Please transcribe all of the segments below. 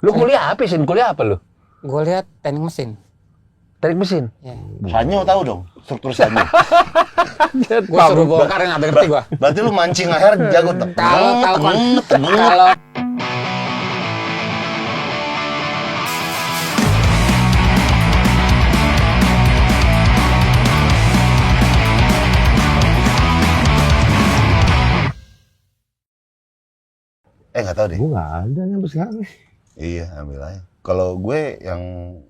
Lu kuliah apa sih? Kuliah apa lu? Gue lihat teknik mesin. Teknik mesin. Ya. Sanyo tahu dong struktur sanyo. Gue suruh bongkar nggak ngerti gue. Berarti lu mancing air jago tuh. Kalau nggak tahu deh. Gue nggak ada nih sampai sekarang nih. Iya, ambil aja. Kalau gue yang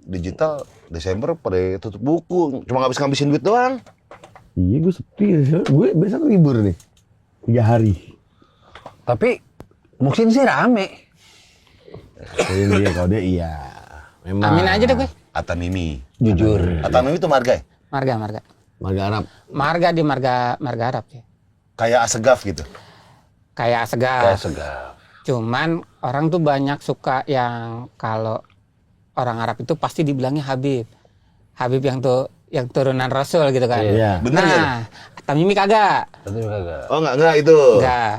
digital Desember pada tutup buku, cuma ngabisin duit doang. Iya, gue sepi. Gue besok libur nih 3 hari. Tapi Muksin sih rame. Dia kalau dia iya. Memang. amin aja deh gue. Atamimi. Jujur. Atamimi itu marga ya? Marga. Marga Arab. Marga di marga Arab sih. Kayak Asegaf gitu. Kayak segala. Kayak segaf. Cuman orang tuh banyak suka yang kalau orang Arab itu pasti dibilangnya Habib. Habib yang turunan Rasul gitu kan. Iya. Bener nggak Nah, Tamimi kagak. Tapi kagak. Oh enggak itu. Enggak.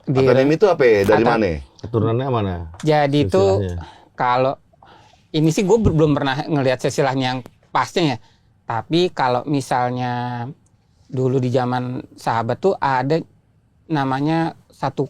Atamimi itu apa ya? Dari mana? Keturunannya mana? Jadi itu Silsilahnya. kalau ini sih gue belum pernah ngelihat silsilahnya yang pastinya. Tapi kalau misalnya dulu di zaman sahabat tuh ada namanya satu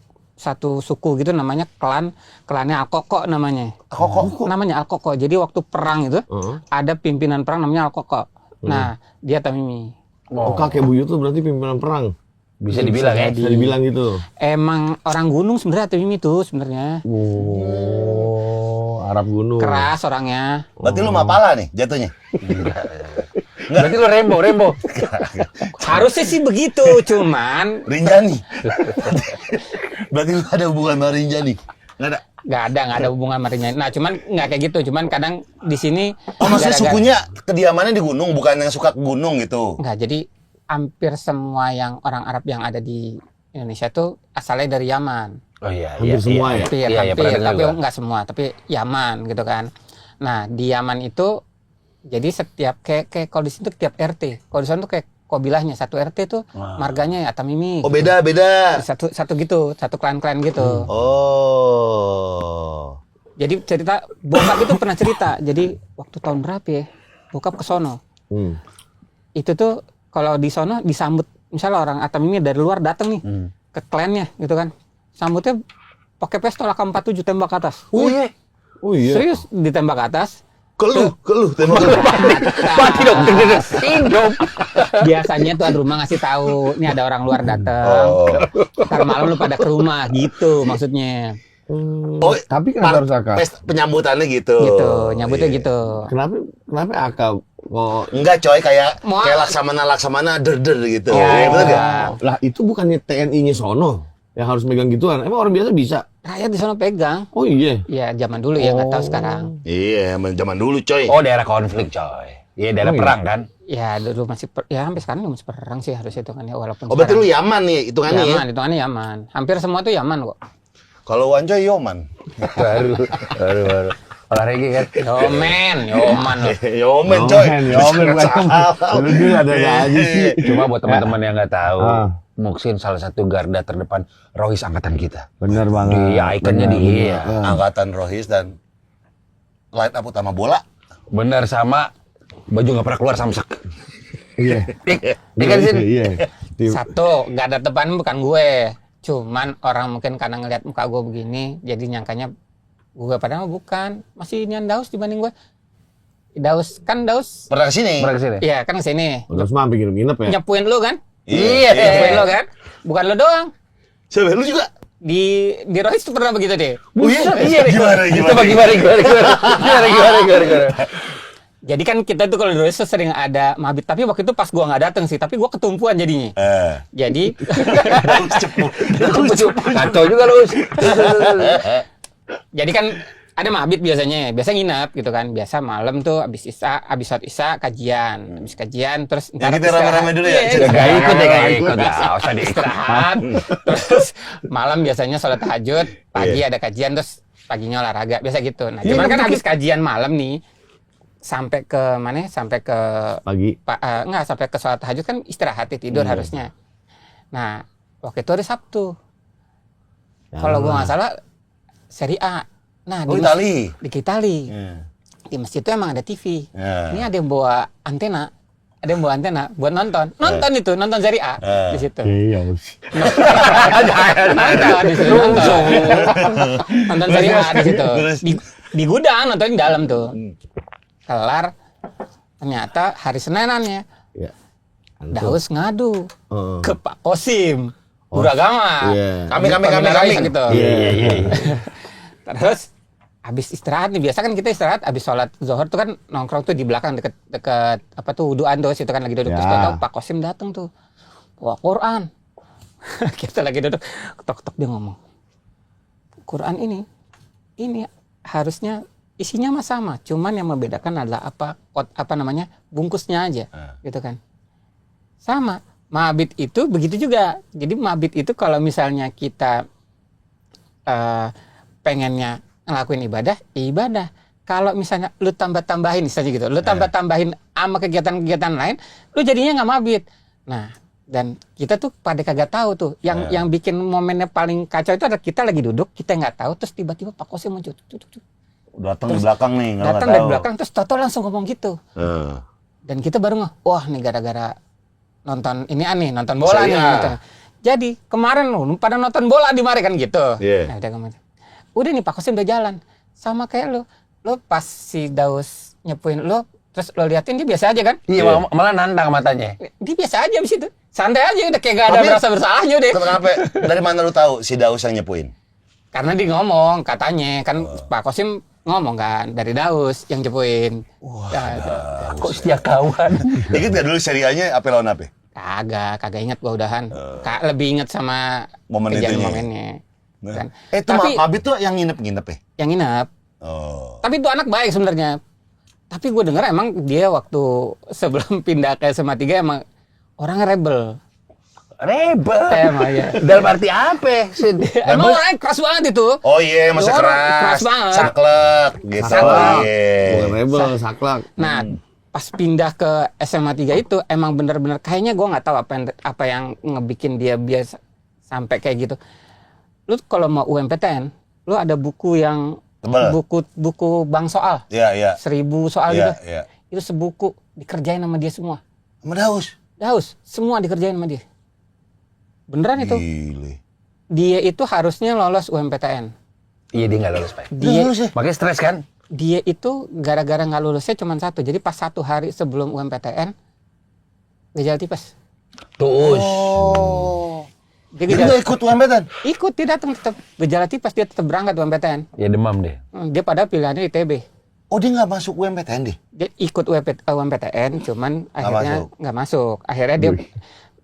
suku gitu namanya klannya Al-Koko namanya. Kok? Namanya Al-Koko. Jadi waktu perang itu ada pimpinan perang namanya Al-Koko. Nah, dia Tamimi. Oh, kakek buyut tuh berarti pimpinan perang. Bisa dibilang ya. Bisa dibilang gitu. Emang orang gunung sebenarnya Tamimi itu sebenarnya. Oh, Arab gunung. Keras orangnya. Berarti lu Mapala nih jatuhnya. Berarti lu Rembo. Harusnya sih begitu, cuman Rinjani. Berarti lu ada hubungan sama Rinjani? Nggak ada. nggak ada hubungan sama Rinjani. Nah, cuman nggak kayak gitu. Cuman kadang di sini Oh, maksudnya gara-gara- sukunya kediamannya di gunung, bukan yang suka ke gunung gitu. nggak. Jadi hampir semua yang orang Arab yang ada di Indonesia tuh asalnya dari Yaman. Oh iya. Hampir semua ya? Hampir, Iya, pernah dengar tapi gua. nggak semua, tapi Yaman gitu kan. Nah, di Yaman itu jadi setiap kayak kalau di situ tiap RT, kalau di sana tuh kayak kabilahnya satu RT tuh marganya ya Tamimi. Oh, gitu. beda. Satu gitu, satu klan-klan gitu. Oh. Jadi cerita bokap itu pernah cerita. Jadi waktu tahun berapa ya? Bokap ke sono. Itu tuh kalau di sono disambut misalnya orang Atamimi dari luar datang nih ke klannya gitu kan. Sambutnya pakai pistol AK-47 tembak ke atas. Oh iya. Serius ditembak ke atas. Ke lu, tembak lu. Mati dong. Hidup. Biasanya tuan rumah ngasih tahu, ini ada orang luar datang. Oh. Ntar malam lu pada ke rumah gitu maksudnya. Oh, Tapi kenapa harus akal? penyambutannya gitu. Gitu, nyambutnya Iya. gitu. Kenapa akal? Kok Enggak coy, kayak Mau- laksamana der gitu. Ya, Bener gak? lah itu bukannya TNI-nya sono yang harus megang gituan. Emang orang biasa bisa? Rakyat di sana pegang. Oh iya. Ya zaman dulu ya nggak tahu sekarang. Iya, zaman dulu coy. Oh, daerah konflik, coy. Iya, daerah Oh, iya. perang kan. Ya dulu masih ya sampai sekarang masih perang sih harus hitungannya walaupun Oh, berarti lu sekarang. Yaman nih hitungannya ya? Yaman, hitungannya Yaman. Hampir semua tuh Yaman kok. Kalau Wancoy Yoman. baru. Olahraga kan. Yoman lo. Yomen coy. Yomen, bukan. Lu dulu ada aja sih. Cuma buat teman-teman yang nggak tahu, Ah. Muksin salah satu garda terdepan Rohis angkatan kita. Bener banget. Di ikonnya Bener, dia. bener. Angkatan Rohis dan light up utama bola. Bener sama baju nggak pernah keluar samsak. Iya. Iya kan, Sin? Iya. Satu, garda depan bukan gue. Cuman orang mungkin karena ngelihat muka gue begini, jadi nyangkanya gue padahal bukan. Masih inian Daus dibanding gue. Daus. Pernah kesini? Pernah kesini. Iya kan kesini. Terus mah sampai nginep ya. Nyepuin lu kan? Iya. Nyepuin lu kan? Bukan lu doang. Siapa lu juga? Di Rohis tuh pernah begitu deh. Oh iya. Gimana? Gimana? Jadi kan kita tuh kalau di Rohis tuh sering ada mabit. Tapi waktu itu pas gua nggak dateng sih. Tapi gua ketumpuan jadinya. Jadi Kacau juga lu. jadi kan ada mabit biasanya nginep gitu kan. Biasa malam tuh abis sholat isya kajian. Abis kajian terus Ya, kita rame-rame dulu ya. Iya, Gak ikut ya, gak ikut. Gak usah diikut. istirahat. Terus malam biasanya sholat tahajud, pagi ada kajian, terus paginya olahraga, biasa gitu. Nah, cuman kan habis kajian malam nih, sampai ke mana? Sampai ke Pagi. enggak, sampai ke sholat tahajud kan istirahat tidur harusnya. Nah, waktu itu hari Sabtu. Kalau gua nggak salah seri A. Nah, Oh, Itali. Di Itali. Iya. Di masjid itu emang ada TV. Ya. Ini ada yang bawa antena. Ada yang bawa antena buat nonton. Nonton itu, nonton Serie A di situ. Iya. Nonton di situ. Nonton Serie A di situ. Di gudang nonton di dalam tuh. Kelar. Ternyata hari Seninannya Iya. Daus ngadu Heeh. ke Pak Kosim, guru agama. Iya. Kami. Gitu. Iya. Terus habis istirahat nih, biasa kan kita istirahat habis sholat zuhur tuh kan nongkrong tuh di belakang deket apa tuh wuduan tuh, situ kan lagi duduk. Ya. Terus tahu Pak Kosim datang tuh bawa Quran. Kita lagi duduk, ketok-ketok dia ngomong, Quran ini harusnya isinya mah sama, cuman yang membedakan adalah apa namanya bungkusnya aja, gitu kan. Sama, mabit itu begitu juga. Jadi mabit itu kalau misalnya kita pengennya ngelakuin ibadah, ibadah. Kalau misalnya lu tambah-tambahin misalnya gitu, lu tambah-tambahin sama kegiatan-kegiatan lain, lu jadinya nggak mabit. Nah, dan kita tuh pada kagak tahu tuh, yang bikin momennya paling kacau itu adalah kita lagi duduk, kita nggak tahu, terus tiba-tiba Pak Kosim muncul, Datang di belakang nih, kalau nggak datang tahu. dari belakang, terus Toto langsung ngomong gitu. Dan kita baru wah nih gara-gara nonton ini aneh, nonton bola nih. Gitu. Jadi kemarin lu pada nonton bola di mari kan gitu. Iya. Nah, udah nih Pak Kosim udah jalan. Sama kayak lu pas si Daus nyepuin lu, terus lo liatin dia biasa aja kan? Iya, malah nantang matanya. Dia biasa aja abis itu. Santai aja, udah kayak gak ada Tapi- rasa bersalahnya deh. Kenapa? Dari mana lu tahu si Daus yang nyepuin? Karena dia ngomong, katanya kan Pak Kosim ngomong kan dari Daus yang nyepuin. Wah, Kok setia kawan? Ingat gak dulu serialnya apa lawan apa? kagak inget gua udahan. Lebih inget sama Momen kejadian itunya. momennya. Kan. Itu Tapi Mabit tuh yang nginep ya? yang nginep. Oh. Tapi itu anak baik sebenarnya. Tapi gue dengar emang dia waktu sebelum pindah ke SMA 3 emang orangnya rebel. Rebel. Emang ya. Dalam arti apa? Emang orangnya keras banget itu. Oh iya, masa Orang keras. keras banget. Saklek gitu. Saklek. Iya. Bukan rebel, saklek. Nah, pas pindah ke SMA 3 itu emang bener-bener kayaknya gue nggak tahu apa yang ngebikin dia biasa sampai kayak gitu. Lu kalau mau UMPTN, lu ada buku yang Tebal. buku bank soal. Iya, iya. 1000 soal Iya, gitu. iya. Itu sebuku dikerjain sama dia semua. Sama Daus. Daus, semua dikerjain sama dia. Beneran itu. Gile. Dia itu harusnya lolos UMPTN. Iya, dia nggak lulus, Pak. Dia Makanya stres kan? dia itu gara-gara nggak lulusnya cuma satu. Jadi pas 1 hari sebelum UMPTN gejala tipes. Tuus. Oh. Dia Dia nggak ikut UMPTN? ikut, dia datang tetap gejala tipes, dia tetap berangkat UMPTN. Ya demam deh. Dia pada pilihannya ITB. Oh, dia nggak masuk UMPTN deh? Dia ikut UMPTN, cuman akhirnya masuk. nggak masuk. Akhirnya dia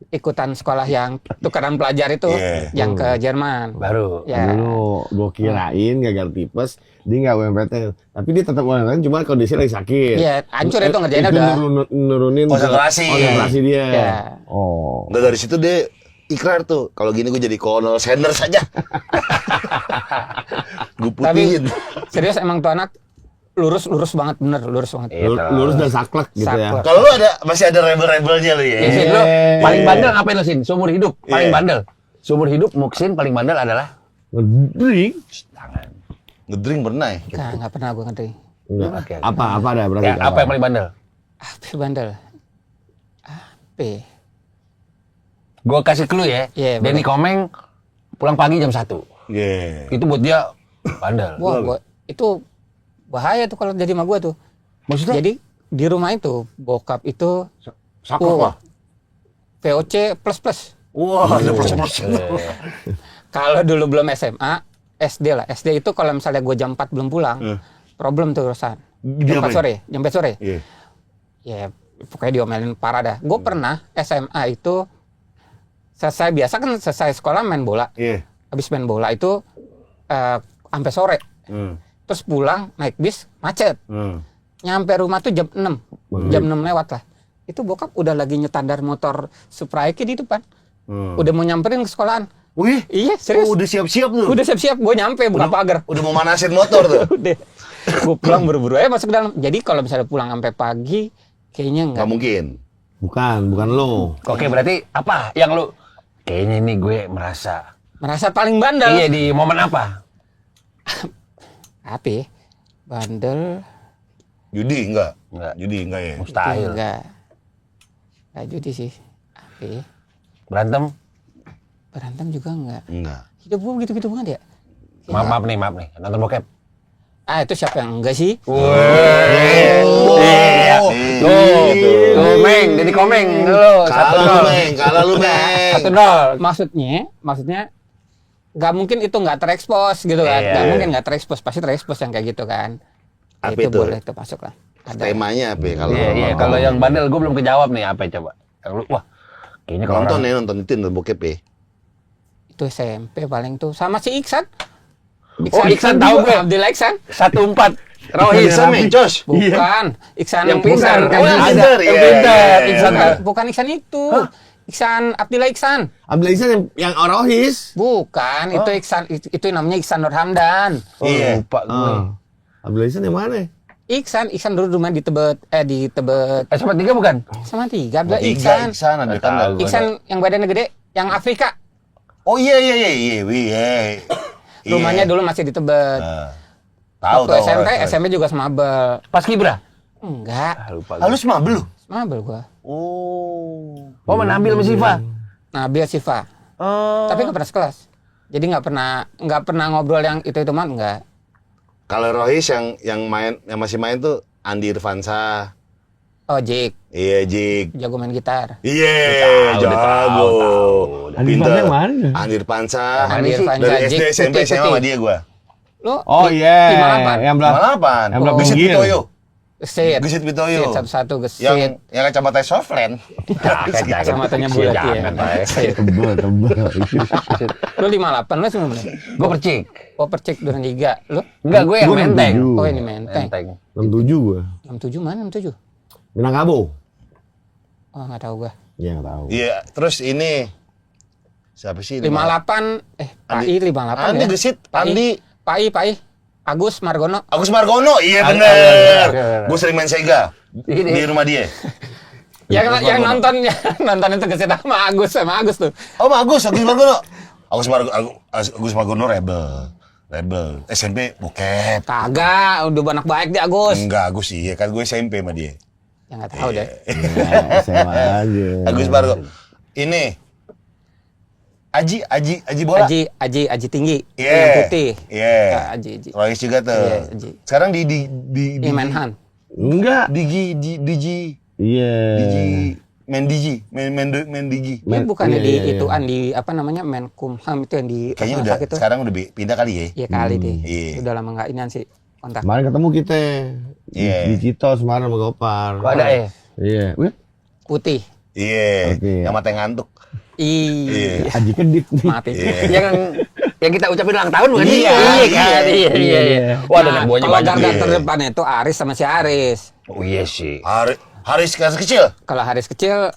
ikutan sekolah yang tukaran pelajar itu, Iya. yang ke Jerman. Baru. Ya. Dulu gue kirain gagal tipes, dia nggak UMPTN. Tapi dia tetap UMPTN, cuma kondisi lagi sakit. Iya, hancur itu ngerjainnya Itu udah. nurunin ke Konsentrasi. konsentrasi dia. Iya. Oh. Nggak, dari situ dia ikrar tuh. Kalau gini gue jadi Colonel Sanders saja. Gue Tapi putihin. serius emang tuh anak lurus banget, bener lurus banget. Iya, Lurus dan saklek gitu ya. Saklek. Kalau lu masih ada rebel-rebelnya lu ya? Ya, Sin, lu Iya. paling bandel ngapain lu, Sin? Seumur hidup, paling Iya. bandel. Seumur hidup, Muksin paling bandel adalah Ngedrink? tangan. Ngedrink pernah ya? Nggak pernah gue ngedrink. Enggak. Oke. Apa ada berarti? Ya, apa yang paling bandel? Apa bandel? Apa? Gue kasih clue ya. Iya, Denny Komeng pulang pagi jam 1. Iya. Itu buat dia bandel. Wah, itu bahaya tuh kalau jadi sama gue tuh. Maksudnya? Jadi di rumah itu bokap itu Saklek lah. VOC plus. Wah, ada plus-plus. Kalau dulu belum SMA, SD lah. SD itu kalau misalnya gue jam 4 belum pulang, problem tuh urusan. Jam 4 sore, jam 4 sore. Iya. Ya, pokoknya diomelin parah dah. Gue pernah SMA itu selesai sekolah main bola. Iya. Habis main bola itu sampai sore. Terus pulang naik bis macet. Nyampe rumah tuh jam 6. Jam 6 lewat lah. Itu bokap udah lagi nyetandar motor Supra Iki di depan. Udah mau nyamperin ke sekolahan. Wih. Iya, serius. Oh, udah siap-siap tuh. Udah siap-siap, gue nyampe buka pagar. Udah mau manasin motor tuh. Udah. Gue pulang buru-buru aja masuk ke dalam. Jadi kalau misalnya pulang sampai pagi, kayaknya enggak. Nggak mungkin. Bukan lo. Oke, berarti apa yang lu kayaknya ini gue merasa Merasa paling bandel. iya di momen apa? Apa ya? Bandel. Judi enggak? Enggak. Judi enggak ya? Mustahil. Enggak judi sih. Apa ya? Berantem juga enggak. Enggak. Hidup gua gitu-gitu banget ya. Maaf nih. Nonton bokep. Itu siapa yang enggak sih? Iya. Tuh, Meng, Deddy Komeng dulu. Kalah lu, Meng. 1-0. Maksudnya nggak mungkin itu nggak terekspos gitu kan. Iya. Nggak mungkin nggak terekspos, pasti terekspos yang kayak gitu kan. Apa Itu itu? boleh itu masuk lah. Ada. Temanya apa ya kalau Iya, kalau yang bandel gue belum kejawab nih apa coba. Yang lu wah, kayaknya kalau nonton orang- ya, nonton itu nonton bokep ya. Itu SMP paling tuh sama si Iksan. Oh, Iksan tahu gue. Abdillah Iksan. 1-4. Rohis. Bisa Mencos. Bukan. Iksan Yang pintar kan? Oh, yang Ada. pintar, Yang iya, pintar. iya, Iksan. iya. Bukan Iksan itu. Iksan Abdillah Iksan. Abdullah Ihsan yang Rohis. Bukan, itu Iksan itu namanya Iksan Nur Hamdan. Oh, Iya. lupa gue. Abdullah Ihsan yang mana? Iksan dulu rumah di Tebet, di Tebet Sama 3 bukan? sama 3 Abdillah Tiga Iksan. Iksan ada kan. Tahu. Iksan yang badannya gede, yang Afrika. Oh iya. Rumahnya dulu masih di Tebet. Tahu Waktu SMP juga semabel. Pas Kibra. Enggak, Lupa. Halus mah belum. semabel gua. Oh. Oh, Nabil sama Siva. Nabil Siva. Oh. Tapi nggak pernah sekelas. Jadi nggak pernah ngobrol yang itu mah enggak. Kalau Rohis yang masih main tuh Andi Irfansyah. Oh, Jik, Iya, Jik. jago main gitar. Iya, Udah jago. tahu. Andi Pinter. Irfansyah yang mana? Andi Irfansyah. Andi Irfansyah, Dari SD, Jik, SMP, putih, SMA putih. sama dia gua. Lu Oh iya. 58. Yang belah. Malapan. Yang belah Gesit pinggir. Pitoyo. Gesit. Gesit Pitoyo. Gesit satu-satu gesit. Yang kacamata softland. Kacamatanya bulat ya. Tebel. Lu 58, lu 19. Gue percik. Oh, Percik Duren 3. Lu? Enggak, gue yang Gua menteng. 67. Oh, ini Menteng. 67 gua. 67 mana 67? Minangkabau. Oh, enggak tahu gua. Iya, enggak tahu. Iya, terus ini siapa sih? 58 Pai 58 Andi ya. Gesit, Pai. Andi. Pai. Agus Margono. Agus Margono, iya Bener. bener. Gue sering main Sega di rumah dia. Yang nonton itu Gesit sama Agus tuh. Oh, Agus Margono. Agus Margono rebel. SMP bokep. Kagak, udah anak baik dia Agus. Enggak, Agus iya kan gue SMP sama dia. Ya enggak tahu deh. Ya, SMA aja. Agus Margono. Ini Aji bola. Aji tinggi. Iya. Yang putih. Iya. Ya, Aji. Royce juga tuh. Iya, Aji. Sekarang di Ini Menhan. Enggak. Digi Iya. main Digi. Ini bukannya iya, di iya. ituan di apa namanya Menkumham itu yang di Kayaknya apa udah itu. sekarang udah pindah kali ya. Iya kali deh. Iya. Udah lama enggak inian sih kontak. Kemarin ketemu kita. Iya. Di Citos kemarin sama Gopar. Kok ada ya? Iya. Wih, Putih. Iya. Oke. Yang mata ngantuk. Iya. Aji Kedip nih. Mati. yang kita ucapin ulang tahun bukan? Iya, kan? Iya. Wah, ada anak buahnya Kalau banyak. garda iya. terdepan itu Aris sama si Aris. Oh iya sih. Haris kelas kecil. Kalau Haris kecil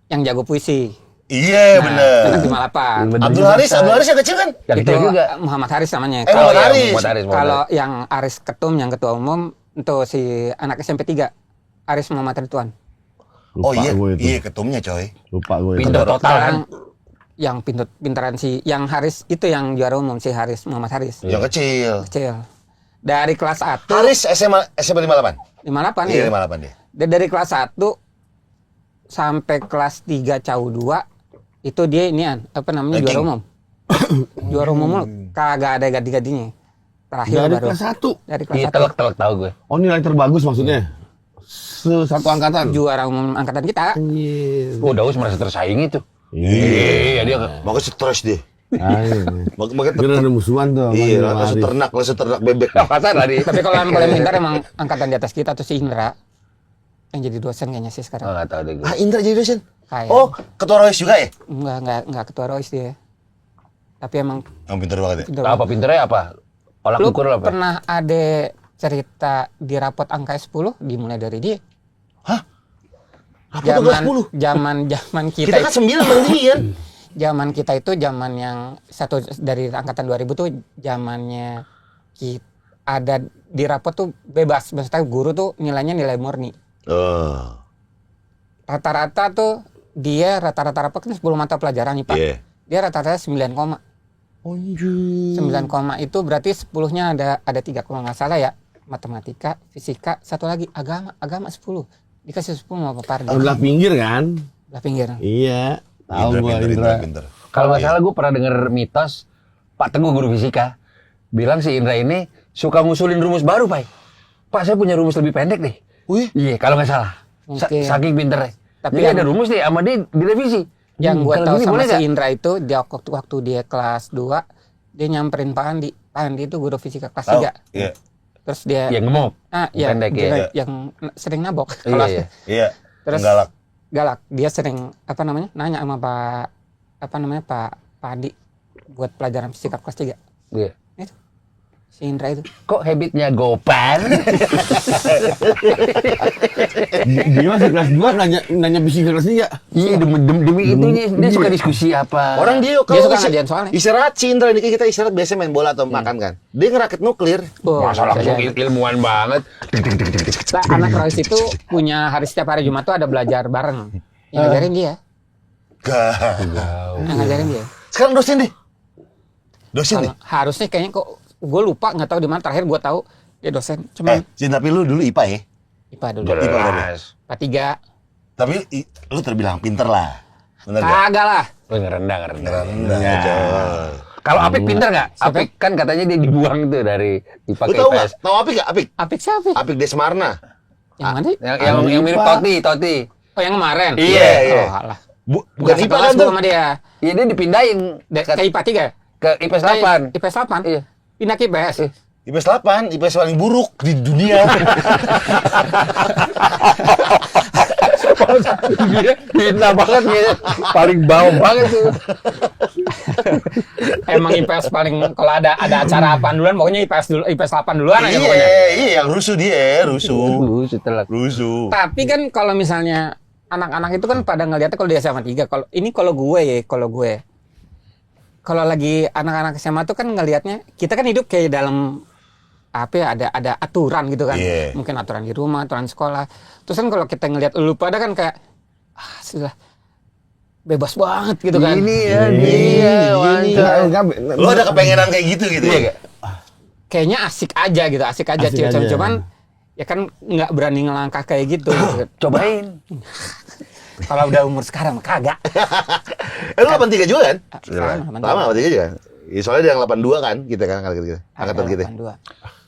yang jago puisi. Iya, Nah, bener. anak 58. Bener Abdul juga, Haris Say. yang kecil kan? Yang Itu kecil juga. Muhammad Haris namanya. Muhammad iya, Haris. Muhammad Haris. Kalau yang Aris Ketum yang ketua umum itu si anak SMP 3. Aris Muhammad Ridwan. Lupa Oh iya, gue itu. iya ketumnya coy. Lupa gue itu. Pinter total kan? Sekarang yang pintaran si yang Haris itu yang juara umum si Haris Muhammad Haris. Yang kecil. Kecil. Dari kelas 1 Haris SMA 58. 58 Iya, ya. 58 dia. Dari kelas 1 sampai kelas 3 CAU 2 itu dia inian apa namanya Ranking. juara umum. Juara umum mulu, kagak ada ganti-gantinya. Terakhir Dari baru kelas 1. dari kelas Iya, 1 telek tahu gue. Oh, nilai terbagus maksudnya. Satu angkatan. juara umum angkatan kita. Anjir. Oh, Daus merasa tersaingi tuh. Iya, dia makanya stres dia. Ayo. Makanya Dia ada musuhan tuh. sama iya, Haris. langsung ternak bebek. kata tadi. Tapi kalau yang paling pintar emang angkatan di atas kita tuh si Indra yang jadi dosen kayaknya sih Oh, sekarang. enggak tahu deh gue. Ah, Indra jadi dosen. Kayak Oh, ketua Royce juga ya? enggak ketua Royce dia. Tapi emang Yang pintar banget ya. pintar. Apa pinternya apa? Olah Lu ukur apa? pernah ada cerita di rapot angka 10 dimulai dari dia? Apa tuh kelas 10? Zaman Kita kan 9 berarti. zaman kita itu zaman yang satu dari angkatan 2000 tuh zamannya ada di rapot tuh bebas, maksudnya guru tuh nilainya nilai murni. Oh. Rata-rata tuh dia rata-rata rapot kan 10 mata pelajaran nih Pak. Iya. Dia rata-rata 9, Anjir. 9 koma itu berarti 10-nya ada 3 kalau nggak salah ya. Matematika, fisika, satu lagi agama 10. Dikasih 10 mau Pak Pardi. Belah pinggir kan? Belah pinggir. Iya. Tahu gua Indra. Kalau nggak salah gue pernah denger mitos Pak Teguh guru fisika bilang si Indra ini suka ngusulin rumus baru, Pak saya punya rumus lebih pendek deh. Wih. Iya, kalau nggak salah. Mungkin. Saking pinternya. Tapi Jadi yang- ada rumus nih sama dia direvisi. Yang gue kalau tahu gini sama boleh si nggak? Indra itu dia waktu dia kelas 2 dia nyamperin Pak Andi. Pak Andi itu guru fisika kelas 3. Iya. Terus dia Yang gemuk. ya, pendek, ya. yang sering nabok Iya, kelas. iya. Iya. Terus Galak. galak. Dia sering nanya sama Pak Andi buat pelajaran fisika kelas 3. Iya. Itu. Si Indra itu. Kok habitnya gopar? Dia masih kelas 2 nanya fisika kelas 3. Iya, demi itu dia suka diskusi apa. Orang dia Dia kalau suka ngerjain soalnya. istirahat si Indra ini kita istirahat biasa main bola atau makan kan. Dia ngerakit nuklir. Oh, Masa langsung bisa jadi. ilmuwan banget. Nah, anak Royce itu punya hari setiap hari Jumat tuh ada belajar bareng. Yang ngajarin dia. Gak. Yang ngajarin dia. Sekarang dosen deh. Dosen deh. Kalau harusnya kayaknya kok gue lupa nggak tahu di mana terakhir gue tahu dia dosen. Cuman Cin, tapi lu dulu IPA ya? IPA dulu. Jelas. IPA 3. Tapi lu terbilang pinter lah. Bener gak? Kagak lah. Oh, ngerendah. Rendah aja. Kalau Apik pinter nggak? Siapa? Apik kan katanya dia dibuang tuh dari IPA Lu ke tahu IPS. gak? Tahu Apik gak? Apik? Apik siapa? Apik Desmarna. Yang mana? sih? Yang mirip IPA. Toti. Oh yang kemarin. Iya, iya. Oh alah. Bukan Nggak IPA sekelas kan gua tuh? sama dia. Iya, dia dipindahin Ke IPA 3. ke IPS 8. IPS 8. Iya. Pindah ke IPS. IPS 8, IPS paling buruk di dunia. Dia hina banget gitu. Paling bawah banget tuh. Emang IPS paling kalau ada acara apaan duluan pokoknya IPS dulu IPS 8 duluan aja pokoknya. Iya, yang rusuh dia, rusuh. Setelah Rusuh. Tapi kan kalau misalnya anak-anak itu kan pada ngeliatnya kalau di SMA 3. Kalau gue kalau lagi anak-anak SMA tuh kan ngelihatnya kita kan hidup kayak dalam apa ya ada aturan gitu kan. Iya. Mungkin aturan di rumah, aturan sekolah. Terus kan kalau kita ngelihat lu pada kan kayak sudah bebas banget gitu kan. ini ya dia. mantap. Lu ada kepengenan kayak gitu gitu Iya ya? gak? Kayaknya asik aja gitu, asik aja Asik cewek aja. cuman ya kan nggak berani ngelangkah kayak gitu. Cobain. Kalau udah umur sekarang mah kagak. Lu 83 juga kan? Sama, Sama 83 juga. Ya, soalnya dia yang 82 kan, kita kan angkatan kita. 82.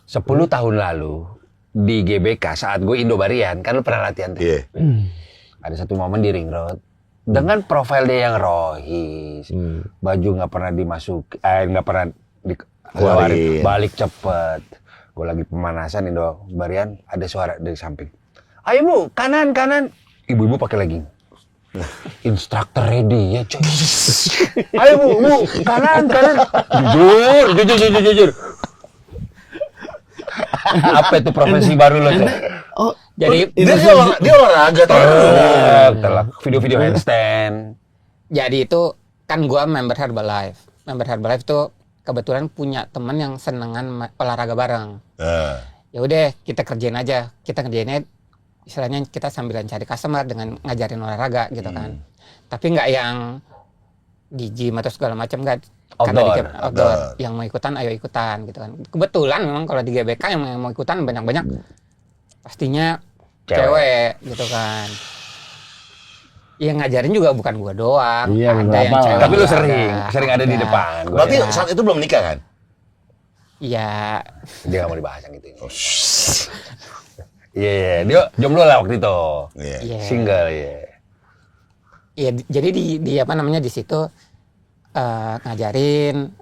10 tahun lalu di GBK saat gue Indobarian kan lu pernah latihan tuh. Iya. Ada satu momen di ring road dengan profil dia yang rohis, baju nggak pernah nggak pernah dikeluarin, Keluarin. balik cepet. Gue lagi pemanasan Indobarian, ada suara dari samping. Ayo bu, kanan. Ibu-ibu pakai legging. Instruktur ready ya coy. Ayo bu, kanan. Jujur. Apa itu profesi baru lo coy? Oh, Jadi Dia olahraga tuh. Telak video-video handstand. Jadi itu kan gua member Herbalife. Member Herbalife tuh kebetulan punya teman yang senengan olahraga bareng. Ya udah kita kerjain aja. Kita kerjainnya istilahnya kita sambilan cari customer dengan ngajarin olahraga gitu kan. Tapi nggak yang di gym atau segala macam nggak. Karena di Outdoor. outdoor. Yang mau ikutan ayo ikutan gitu kan. Kebetulan memang kalau di GBK yang mau ikutan banyak-banyak pastinya cewek gitu kan. Yang ngajarin juga bukan gua doang. Iya, ada yang beberapa. cewek. Tapi lu juga sering ada di depan. Gua Berarti ya. saat itu belum nikah kan? Iya. Dia gak mau dibahas yang gitu. Iya, dia jomblo lah waktu itu. Iya. Iya. Single ya. Iya, jadi di apa namanya di situ ngajarin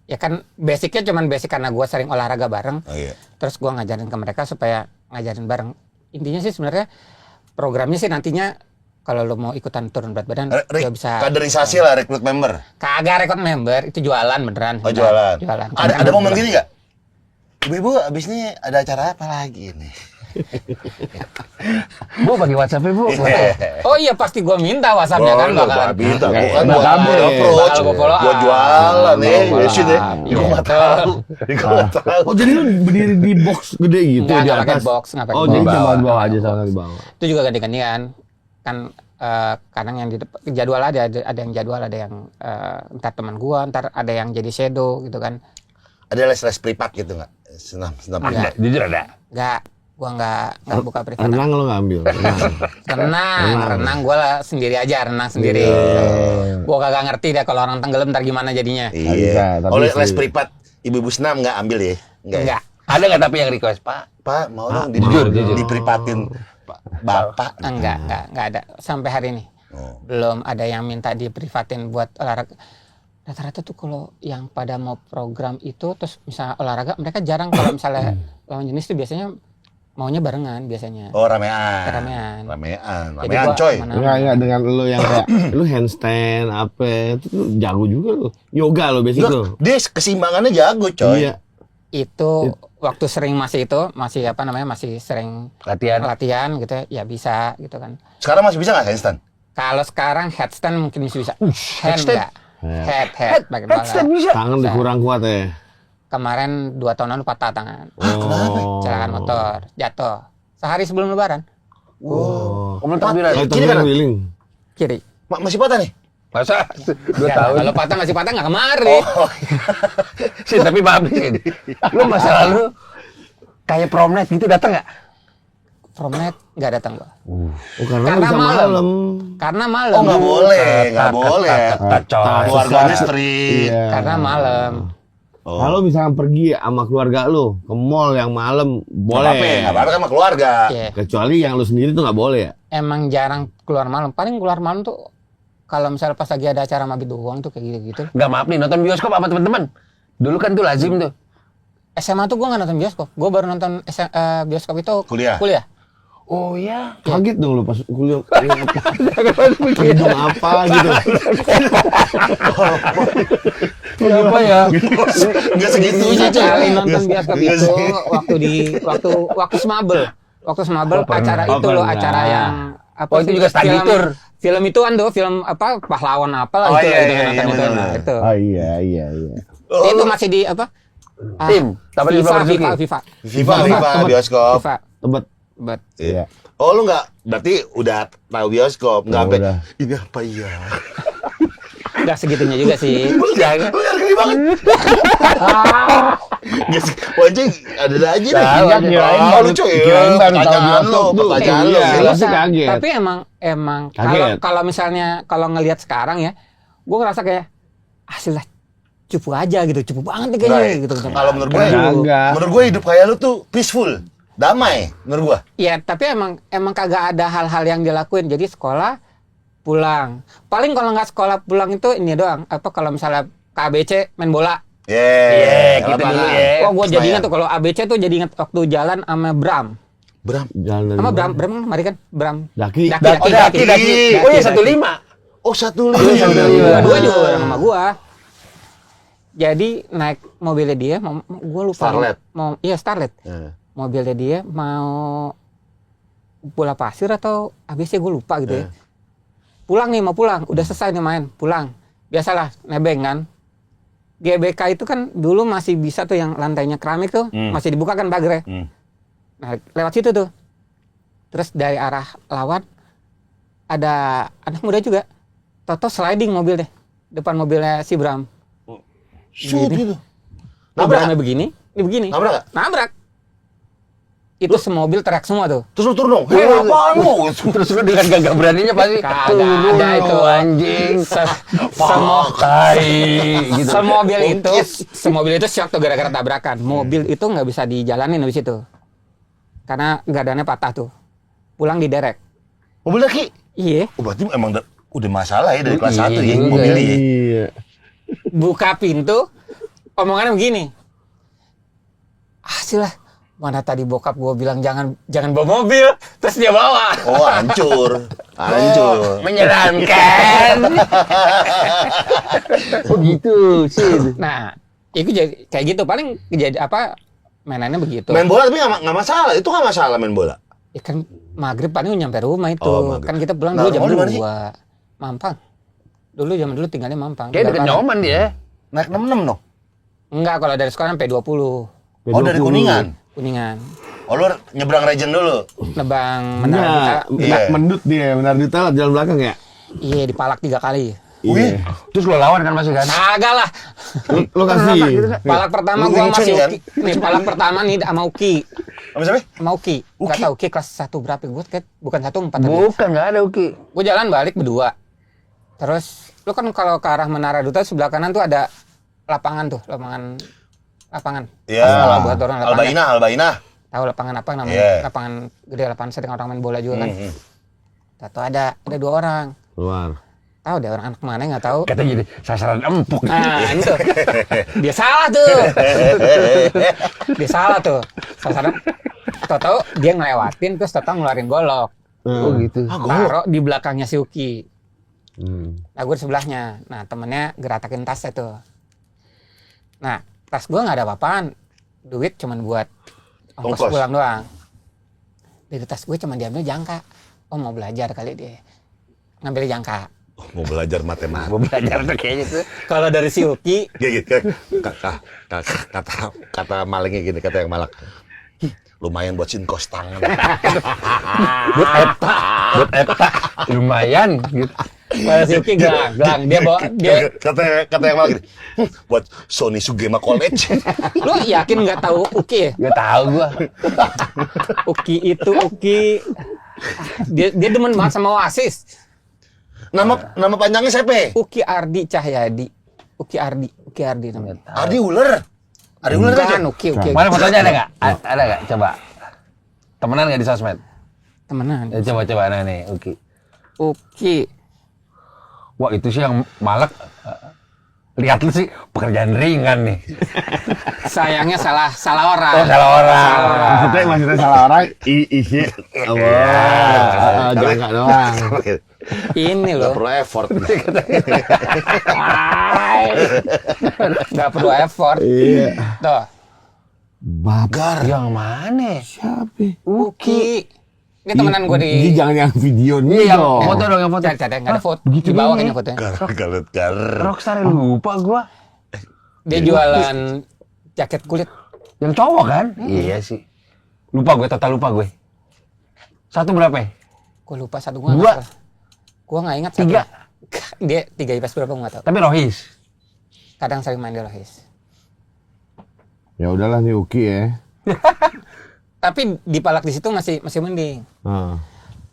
ya kan basicnya cuman basic karena gua sering olahraga bareng. Oh, iya. Terus gua ngajarin ke mereka supaya ngajarin bareng. Intinya sih sebenarnya programnya sih nantinya kalau lo mau ikutan turun berat badan lo bisa Kaderisasi lah, rekrut member. kagak rekrut member, itu jualan beneran. Oh, jualan. Jualan. Ada momen gini nggak? Ibu, abis ini ada acara apa lagi nih? Bu bagi WhatsApp-nya, Bu. Oh iya pasti gua minta WhatsApp-nya kan bakal. Minta, Nggak, bukan nggak buat kabur ya. approach, Bakal gua follow buat up. jualan nih, Follow ya sih deh. up. Gue nggak tahu, gue nggak tahu. Oh, jadi lu berdiri di box gede gitu Nggak di pakai atas. box, nggak pakai Oh, box. jadi cuma Bawah. di bawah aja sama di bawah. Itu juga ganti-gantian. Kan kadang yang di depan jadwal ada yang jadwal, ada yang ntar teman gua, ntar ada yang jadi shadow gitu kan. Ada les privat gitu nggak? Senam Enggak. privat. Jujur ada. Enggak, gua enggak buka privat. Renang lo nggak ambil. Renang gua lah sendiri aja, renang sendiri. Gua kagak ngerti deh kalau orang tenggelam ntar gimana jadinya. bisa, Iya. tapi Oleh sih. les privat ibu-ibu senam nggak ambil ya? Enggak. Ada nggak tapi yang request, Pak? Pak mau dong jujur. diprivatin Bapak. Enggak ada sampai hari ini. Oh. Belum ada yang minta diprivatin buat olahraga. Rata-rata tuh kalau yang pada mau program itu terus misalnya olahraga, mereka jarang kalau misalnya lawan jenis tuh biasanya maunya barengan biasanya. Oh ramean. Ramean. Jadi Ramean gua coy. mana- Enggak dengan lo yang kayak lu handstand apa itu tuh jago juga lo. Yoga lo basic lo. Loh, dia keseimbangannya jago coy. Iya. Itu waktu sering masih sering Latihan. gitu ya bisa gitu kan. Sekarang masih bisa nggak handstand? Kalau sekarang headstand mungkin bisa. Hand headstand? enggak. Head bagian bawah. Headstand bisa. Tangan udah kurang kuat ya. Kemarin 2 tahun lalu patah tangan. Oh. Kecelakaan motor, jatuh. Sehari sebelum lebaran. Oh. Kamu takbiran. Kalau Kiri tangan kanan? keliling. Kiri. Masih patah nih? Masa 2 Ya, tahun? kalau patah masih patah nggak kemari. Oh, Sih, tapi maaf nih. Lu masa lalu kayak prom night gitu datang nggak? Promenade nggak datang gua. Oh karena, Karena bisa malam. malam. Karena malam. oh nggak boleh, nggak boleh. Kacau. Keluarganya Susah. strict. Iya. Karena malam. Oh. Kalau misalkan pergi sama keluarga lu ke mall yang malam boleh. Nggak apa-apa kan sama keluarga. Iya. Kecuali yang lu sendiri tuh nggak boleh ya. Emang jarang keluar malam. Paling keluar malam tuh kalau misalnya pas lagi ada acara mabit doang tuh kayak gitu-gitu. Nggak, maaf nih, nonton bioskop sama teman-teman. Dulu kan tuh lazim tuh. SMA tuh gua nggak nonton bioskop. Gua baru nonton bioskop itu Kuliah. Oh ya. Kaget dong lu pas kuliah. Hidung apa gitu. Kenapa ya? Nggak segitunya coy. Kali nonton bioskop Nggak itu segitu. waktu Smabel. Waktu Smabel Oh, pernah. acara Oh, itu loh, pernah. acara yang apa Oh, itu sih, juga study film- tour. Film itu kan tuh, film apa pahlawan apa lah Oh, itu iya, itu iya, nonton iya, itu. benar. Itu. Oh iya. Itu masih di apa? Tim, Taman Ismail Marzuki. FIFA bioskop. FIFA. Tebet. But Iya. Oh lu nggak, berarti udah tahu bioskop, nggak Oh, sampai udah. ini apa iya? nggak segitunya juga sih. Jangan. Lu geli banget. Nggak sih, Wancing ada aja deh. Tahu, Oh lu coy, kirain baru tahu pertanyaan bioskop lo, tuh. pertanyaan lo. Iya. Gila. Pasti kaget. Tapi emang Kaget. kalau misalnya kalau ngelihat sekarang ya, gue ngerasa kayak hasil lah cupu aja gitu, cupu banget nih kayaknya Nggak, gitu. Kalau menurut gue, Kagak. menurut gue hidup kayak lu tuh peaceful, damai menurut gue. Ya, tapi emang kagak ada hal-hal yang dilakuin. Jadi sekolah pulang. Paling kalau nggak sekolah pulang itu ini doang. Apa kalau misalnya KBC main bola. Iya, gitu lapangan. dulu ya. Wah, gue jadi Senayan. ingat tuh kalau ABC tuh jadi ingat waktu jalan sama Bram. Bram. Jalan dari Sama mana? Bram kan mari kan Bram. Daki. Daki. Daki. Oh iya, 15. Oh 15. Dua juga bareng sama gua. Jadi naik mobilnya dia, gua lupa. Starlet. Iya Starlet. Eh. Mobilnya dia mau bola pasir atau ABC gua lupa gitu ya. Pulang nih, mau pulang. Udah selesai nih main, pulang. Biasalah nebeng kan. GBK itu kan dulu masih bisa tuh yang lantainya keramik tuh, masih dibuka kan pagarnya. Nah, lewat situ tuh. Terus dari arah lawan ada anak muda juga. Toto sliding mobil deh. Depan mobilnya si Bram. Shoot gitu. Nabraknya Nabrak. begini, ini begini. Nabrak nggak? Nabrak. Itu semobil teriak semua tuh. Terus lu turun dong. Hei, apaan lu? Terus lu dengan gagah beraninya pasti Kagak turun ada itu. lu, anjing. Semua Tai gitu. semobil itu shock tuh gara-gara tabrakan. Mobil itu nggak bisa dijalanin habis itu. Karena gardannya patah tuh. Pulang diderek. Mobil Daki. Iya. Oh, berarti emang udah masalah ya dari kelas Iya 1 ya juga. mobilnya ya. Iya. Buka pintu, omongannya begini. Lah, mana tadi bokap gue bilang jangan bawa mobil, terus dia bawa. Oh, hancur. Hancur. Menyeramkan. Oh gitu sih. Nah, itu jadi kayak gitu paling kejadian apa mainannya begitu. Main bola tapi nggak masalah. Itu nggak masalah main bola. Ya kan maghrib paling nyampe rumah itu. Oh, maghrib. Kan kita pulang Nah, dulu jam rumah di mana sih? 2. Mampang. Zaman dulu tinggalnya Mampang. Kayak deket Tinggal bareng. Nyoman dia. Naik 66 dong. Enggak, kalau dari sekolah sampai 20. Oh, dari Kuningan. Kuningan. Oh, lu nyebrang region dulu. Nebang Menara Enggak, Duta. Iya. mendut dia, Menara Duta jalan belakang ya. Iya, dipalak 3 kali. Wih, Terus lo lawan kan masih kan? Agak lah. Lu kasih. Palak pertama Lu gua Wing Chun, masih kan? Uki. Nih, palak pertama nih sama Uki. apa siapa? Sama Uki. Enggak Uki? tahu Uki kelas 1 berapa? Gue kayak bukan 1 4 tadi. Bukan, nggak ada Uki. Gue jalan balik berdua. Terus lu kan kalau ke arah Menara Duta sebelah kanan tuh ada lapangan tuh, lapangan. Iya, Pas buat orang lapangan. Albaina. Tahu lapangan apa namanya? Iya. Lapangan gede, lapangan sering orang main bola juga kan. Mhm. Tahu ada 2 orang. Keluar. Tahu deh orang anak mana nggak tahu. Katanya jadi sasaran empuk. Nah, itu. Dia salah tuh. Dia salah tuh. Sasaran. Tahu dia ngelewatin terus tahu ngeluarin golok. Oh gitu. Taruh di belakangnya si Uki. Nah, gue di sebelahnya. Nah, temennya geratakin tasnya tuh. Nah, tas gue nggak ada apa-apaan. Duit cuman buat ongkos Ongkos. pulang doang. Dari tas gue cuman diambil jangka. Oh, mau belajar kali dia. Ngambil jangka. Mau belajar matematika. Mau belajar tuh kayaknya tuh. Kalau dari si Uki, Gitu. Kata malingnya gini, kata yang malak. Lumayan buat sinkos tangan. Buat eta lumayan gitu. kalau si Uki gelang. Dia bawa, dia, Kata yang malak gini. Buat Sony Sugema College. lu yakin nggak tahu Uki ya? Gak tahu gua. Uki. Dia demen banget sama Oasis. Nama panjangnya siapa? Uki Ardi Cahyadi. Uki Ardi namanya. Ardi Uler. Ardi Uler aja. Bukan Uki. Mana fotonya ada nggak? Ada nggak? Coba. Temenan nggak di sosmed? Temenan. Ya, coba nah nih, Uki. Uki. Wah itu sih yang malak. Lihat lu sih pekerjaan ringan nih. Sayangnya salah orang. Oh salah orang. Maksudnya salah orang, isi. Jangka doang. Ini Gak loh. perlu effort. Nggak perlu effort. Iya. Tuh. Bagar. Yang mana? Siapa? Uki. Ini temenan gue di. Ini jangan yang video nih Iya, yang dong. foto dong, yang foto. Cari, nggak ada foto. begitu Di bawah nih. kayaknya fotonya. Gar. Rockstar lupa gua. Dia jualan jaket kulit. Yang cowok kan? Iya sih. Lupa gue, total lupa gue. Satu berapa ya? Gue lupa satu gue. Dua. Gue nggak ingat. 3. Dia 3 IPS berapa gue nggak tahu. Tapi Rohis. Kadang sering main di Rohis. Ya udahlah nih Uki ya. Tapi di palak di situ masih mending.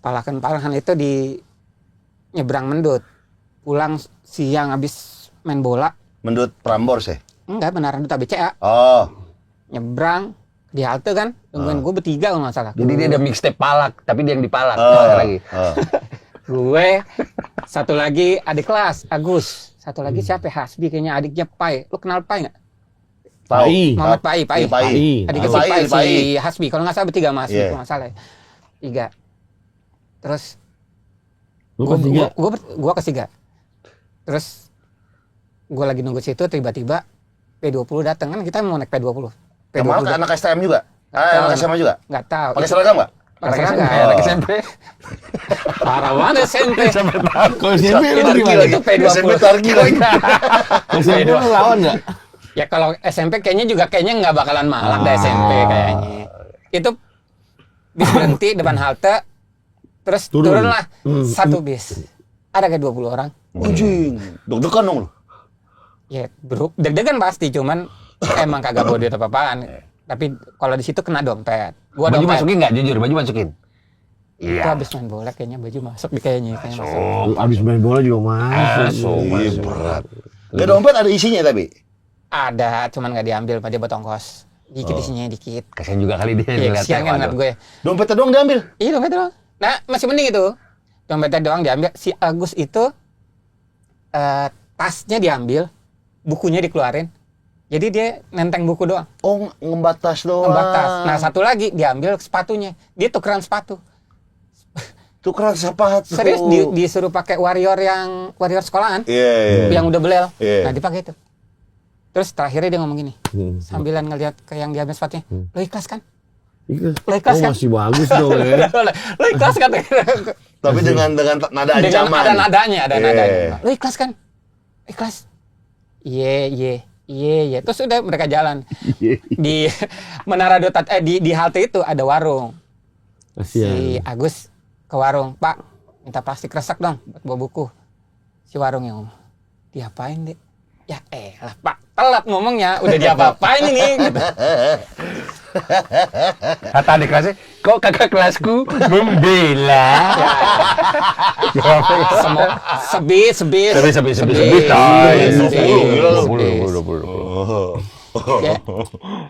Palakan itu di nyebrang Mendut. Pulang siang habis main bola. Mendut Prambors ya? Enggak, beneran Duta BCA. Oh. Nyebrang di halte kan. Tungguin gue bertiga kalau nggak salah. Jadi dia ada mixtape palak, tapi dia yang dipalak. Oh. Jangan lagi. Gue satu lagi adik kelas Agus. Satu lagi siapa ya? Hasbi kayaknya adiknya Pai. Lu kenal Pai nggak? Pai. Muhammad Pai. Pai. Adiknya si Pai, Pai, Pai. si Hasbi. Kalau nggak salah bertiga mas, Iya. kalau nggak salah. 3. Terus Lu kelas tiga? gue ketiga. Terus gue lagi nunggu situ tiba-tiba P20 datang kan, kita mau naik P20. Kemana anak STM juga? Tahu, Anak SMA juga? Nggak tahu. Pakai seragam nggak? Pakai Anak seragam. SMP, anak SMP. Parah banget SMP. Kalau SMP lu Itu gimana? itu P20. SMP targi lagi. SMP lu lawan nggak? Ya kalau SMP kayaknya nggak bakalan malak dah SMP kayaknya. Itu bis berhenti depan halte, terus turunlah satu bis. Ada kayak 20 orang. Anjing. Deg-degan dong lu. Ya deg-degan pasti, cuman emang kagak bawa duit apa-apaan. Tapi kalau di situ kena dompet. Gua Baju dompet. masukin nggak? Jujur, baju masukin. Itu habis main bola kayaknya baju masuk kayaknya masuk. Abis main bola juga masuk. Iya, berat. Gak dompet ada isinya tapi. Ada, cuman nggak diambil, pada buat ongkos. Dikit isinya dikit. Kasian juga kali dia Iya, ngeliatnya. kesian kan ngeliat Waduh. gue. Dompetnya doang diambil. Iya dompetnya doang. Nah masih mending itu. Dompetnya doang diambil. Si Agus itu tasnya diambil, bukunya dikeluarin. Jadi dia nenteng buku doang, Oh, ngembatas doang. ngebatas. Nah satu lagi diambil sepatunya. Dia tukeran sepatu. Tukeran sepatu. Serius disuruh pakai warrior sekolahan, Iya. yang udah belel. Iya. Nah dipakai itu. Terus terakhirnya dia ngomong gini, sambilan ngeliat ke yang diambil sepatunya. Lo ikhlas kan? Lo ikhlas kan? Masih bagus dong ya. Lo ikhlas kan? Tapi dengan nada Dengan ancaman. ada nadanya, Iya. nadanya. Lo ikhlas kan? Ikhlas. Iya. Iya. Terus udah mereka jalan. Di Menara Dotat di halte itu ada warung. Kasihan. Si Agus ke warung, "Pak, minta plastik resek dong buat bawa buku." Si warung yang ngomong, "Diapain, Dek?" "Ya elah, Pak, telat ngomongnya. Udah diapa-apain ini." Gitu. Kata adik kelasnya, kok kakak kelasku membela? Semua sebis. Ya,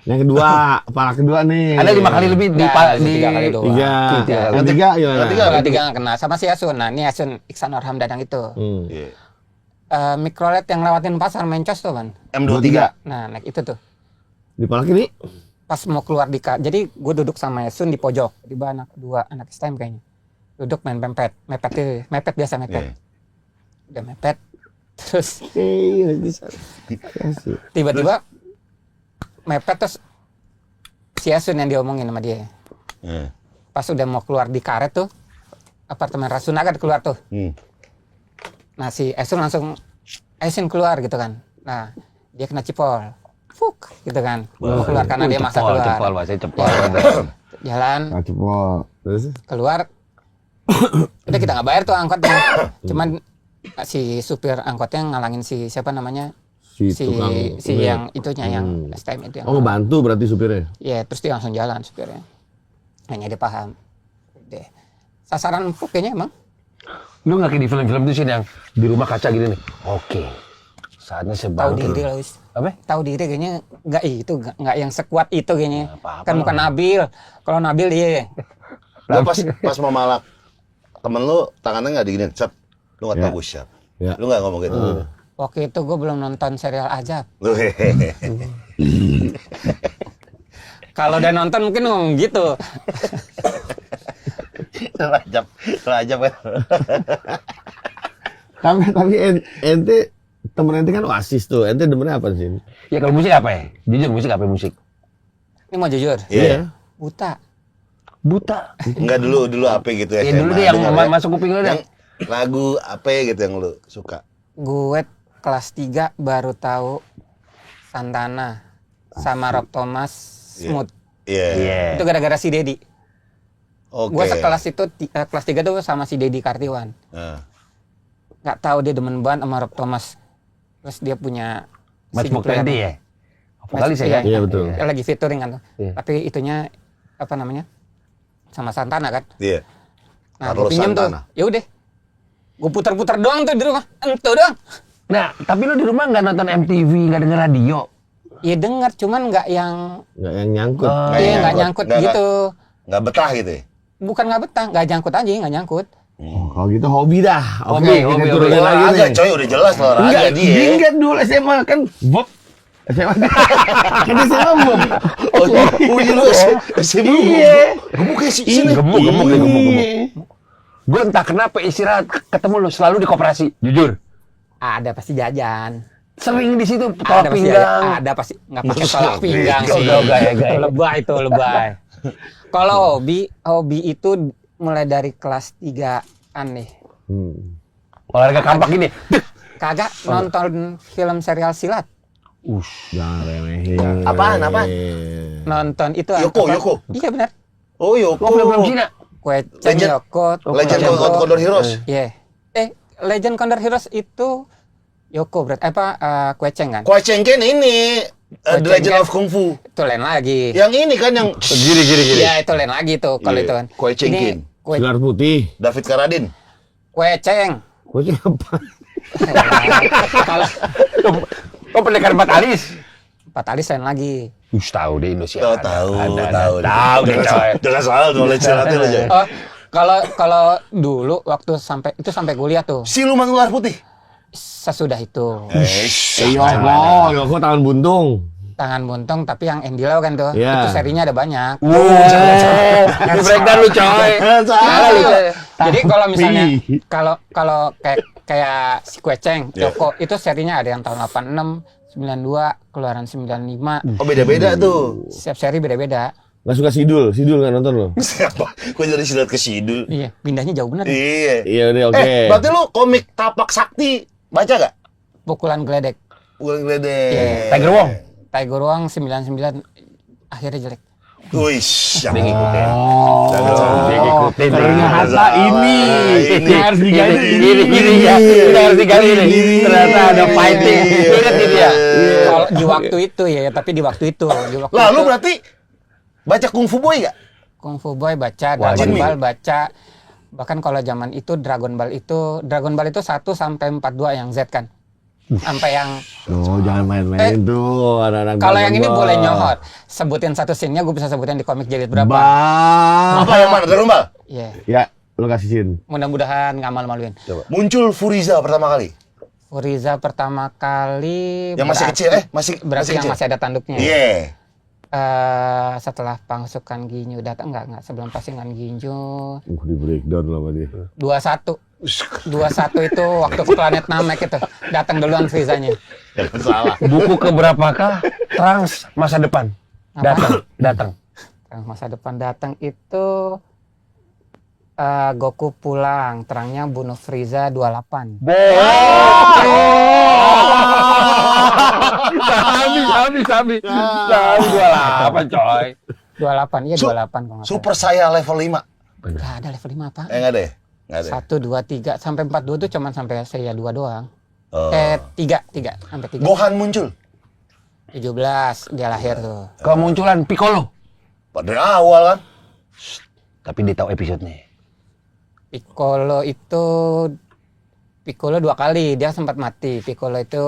Yang kedua, kepala kedua nih. Ada 5 kali lebih di Enggak, 3 kali doang. Tiga. Tiga. Yang tiga gimana? Kalau 3 nggak kena sama si Asun. Nah, ini Asun Iksan Orham Dadang itu. Iya. Mikrolet yang lewatin pasar Mencos tuh, Ban. M23. Nah, naik itu tuh. Di kepala kiri. Pas mau keluar jadi gue duduk sama Asun di pojok. Di bawah anak STM kayaknya. Duduk main mepet biasa mepet. Iya. Udah mepet. Terus Bisa. tiba-tiba mepet terus si Asun yang diomongin sama dia. Iya. Pas udah mau keluar di karet tuh, apartemen Rasuna kan keluar tuh. Nah si Asun langsung keluar gitu kan. Nah dia kena cipol. Fuk gitu kan. Mau keluar karena dia maksa keluar. Cepol, bahasanya cepol. Jalan Cepol. Terus? keluar. Udah kita nggak bayar tuh angkotnya. Cuman si supir angkotnya ngalangin si siapa namanya? Si Si tukang. yang itunya yang STM itu yang. Oh, ngebantu berarti supirnya. Iya, terus dia langsung jalan supirnya. Hanya dia paham. Deh. Sasaran empuk kayaknya emang. Lu nggak kayak di film-film tuh sih yang di rumah kaca gini nih. Oke, saatnya Tahu sebangkit. diri lah, wis. Apa? Tahu diri kayaknya nggak yang sekuat itu kayaknya. apa-apa Kan bukan Nabil. Kalau Nabil iya. Lu pas mau malak temen lu tangannya nggak diginin, set. Lu nggak Ya. tahu gue siap. Ya. Lu nggak ngomong gitu. Waktu itu gue belum nonton serial Ajab. Lu hehehe. Kalau udah nonton mungkin ngomong gitu. Lu ajab kan. Tapi ente temen ente kan Oasis tuh. Ente demennya apa sih? Ya kalau musik apa ya? Jujur musik apa musik? Ini mau jujur. Iya. Buta. Buta. Enggak dulu apa gitu Ya SMA. dulu deh yang Dengar ya. masuk kuping lu deh. Yang lagu apa gitu yang lu suka? Gue kelas 3 baru tahu Santana sama Rob Thomas Smooth. Iya. Iya. Itu gara-gara si Dedi. Oke. Gue sekelas itu kelas 3 tuh sama si Dedi Kartiwan. Nah. Nggak tahu dia demen banget sama Rob Thomas. Terus dia punya Matchbook player. 20 ya? Vokalis ya? Iya, betul. Dia lagi featuring kan tuh. Iya. Tapi itunya apa namanya? Sama Santana kan. Iya. Nah, Carlos gue pinjem tuh. Santana. Ya udah. Gue putar-putar doang tuh di rumah. Entu doang. Nah, tapi lu di rumah nggak nonton MTV, nggak denger radio? Ya denger, cuman nggak yang Nggak yang nyangkut. iya nggak nyangkut gitu. Nggak betah gitu ya? Bukan nggak betah, nggak nyangkut aja, nggak nyangkut. Oh, kalau gitu hobi dah. Oke, Hobi, kita hobi, turunin hobi. lagi Olahraga nih. coy, udah jelas olahraga Enggak, dia. enggak dulu SMA kan Bob. SMA kan SMA Bob. Oh iya lu SMA lu. Iya. Gemuk kayak sini. Gemuk. Iya. Gue entah kenapa istirahat ketemu lu selalu di koperasi, jujur. Ada pasti jajan. Sering di situ Ada tolak pasti pinggang. jajan. Ada pasti nggak pakai tolak pinggang sih. Gaya. Lebay itu lebay. Kalau hobi itu mulai dari kelas 3-an nih. Olahraga kampak gini. Kagak nonton film serial silat. Jangan remehin. Apaan? Nonton itu Yoko, apa? Yoko. Iya benar. Oh Yoko. Oh, film Cina. Kue Ceng Legend- Yoko. Legend of Condor Heroes. Iya. Legend Condor Heroes itu Yoko berarti Kue Ceng kan? Kuai Cengken ini The Kuai Legend Cengken. of Kung Fu. Itu lain lagi. Yang ini kan yang gini. Iya, itu lain lagi tuh kalau Iya, itu kan. Kue Cengken. Ini Kue Silar putih. David Carradine. Kue Ceng. Kue apa? Kalau Oh, pendekar empat alis. Empat alis lain lagi. Tahu deh Indonesia. Tahu ada. tahu Ada. tahu. Tahu deh, coy. Jangan salah knowledge silatnya lo coy. Oh, kalau dulu waktu sampai kuliah tuh Siluman ular putih. sesudah itu Yoko tangan buntung. tangan buntung tapi yang Andy Lau kan tuh Iya. itu serinya ada banyak. Di breakdown lu, coy. Salah lu. Jadi kalau misalnya Tapi- kalau kayak si Kue Ceng, Iya. Yoko itu serinya ada yang tahun 86, 92, keluaran 95. Oh beda-beda tuh. Setiap seri beda-beda. Nggak suka Sidul nggak nonton lo? Siapa? Gue jadi silat ke Sidul. Iya, pindahnya jauh bener. Iya. Iya udah oke. Berarti lu komik Tapak Sakti baca gak? Pukulan geledek. Pukul geledek. Iya. Tiger Wong. Tiger Wong 99 akhirnya jelek. Wih, Dia ngikutin. Dia ngikutin. Ternyata ini harus diganti. Gini ya. Kita harus diganti ini. Ternyata ada fighting. Ingat ini ya. Kalau di waktu itu ya, tapi di waktu itu. Lalu berarti baca Kung Fu Boy gak? Kung Fu Boy baca, Wah, Dragon Jin Ball baca. Bahkan kalau zaman itu Dragon Ball itu 1 sampai 42 yang Z kan. Sampai yang Oh, jangan main-main tuh anak-anak. kalau yang ini Dragon boleh Ball. nyohot. Sebutin satu scene-nya gue bisa sebutin di komik jilid berapa. Apa yang mana? Dragon Ball? Iya. Ya, lu kasih sin. Mudah-mudahan nggak malu-maluin. Muncul Furiza pertama kali. Furiza pertama kali Yang masih kecil, masih berarti yang kecil. masih ada tanduknya. Iya. Setelah pasukan Ginyu datang enggak sebelum pasukan Ginyu Di breakdown lah sama dia. 21 itu waktu ke planet Namek itu datang duluan Frizanya. Jangan salah. Buku keberapakah Trunks masa depan? Datang. Masa depan datang itu Goku pulang, terangnya bunuh Frieza 28. Sabi 28 coy. 28, iya 28 kalau nggak salah. Super saya level 5. Nggak ada level 5 apa? Enggak ada ya? Enggak ada. 1, 2, 3 sampai 42 tuh cuman sampai saya 2 doang. Oh. 3 sampai 3. Gohan muncul. 17 dia lahir tuh. Kemunculan Piccolo. Pada awal kan. Tapi dia tahu episodenya. Piccolo 2 kali dia sempat mati. Piccolo itu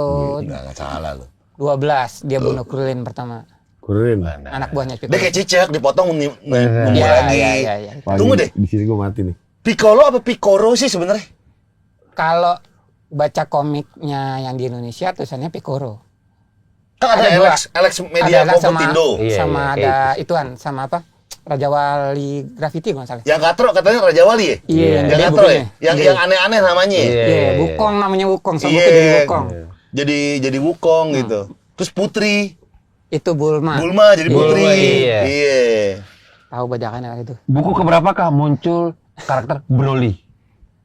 Enggak salah lu. 12 dia bunuh Krillin pertama. Keren. Anak buahnya Dia Piccolo. kayak cicak dipotong numbuh Iya, lagi. iya. Tunggu deh. Di sini gua mati nih. Piccolo apa Piccolo sih sebenarnya? Kalau baca komiknya yang di Indonesia tulisannya Piccolo. Kan ada Ada dua. Alex Media Ada sama Kompotindo. Iya, sama iya, ada ituan sama apa? Raja Wali Graffiti kalau nggak salah. Yang katro katanya Raja Wali ya? Iya, Yang gede katro ya? bukunya. Yang aneh-aneh namanya ya? Iya, Wukong namanya Wukong, sama Iya. buku jadi Wukong. Jadi Wukong gitu. Terus Putri, Itu Bulma. Bulma jadi Putri. iya. Iya. Tahu bajakannya itu. Buku keberapakah muncul karakter Broly?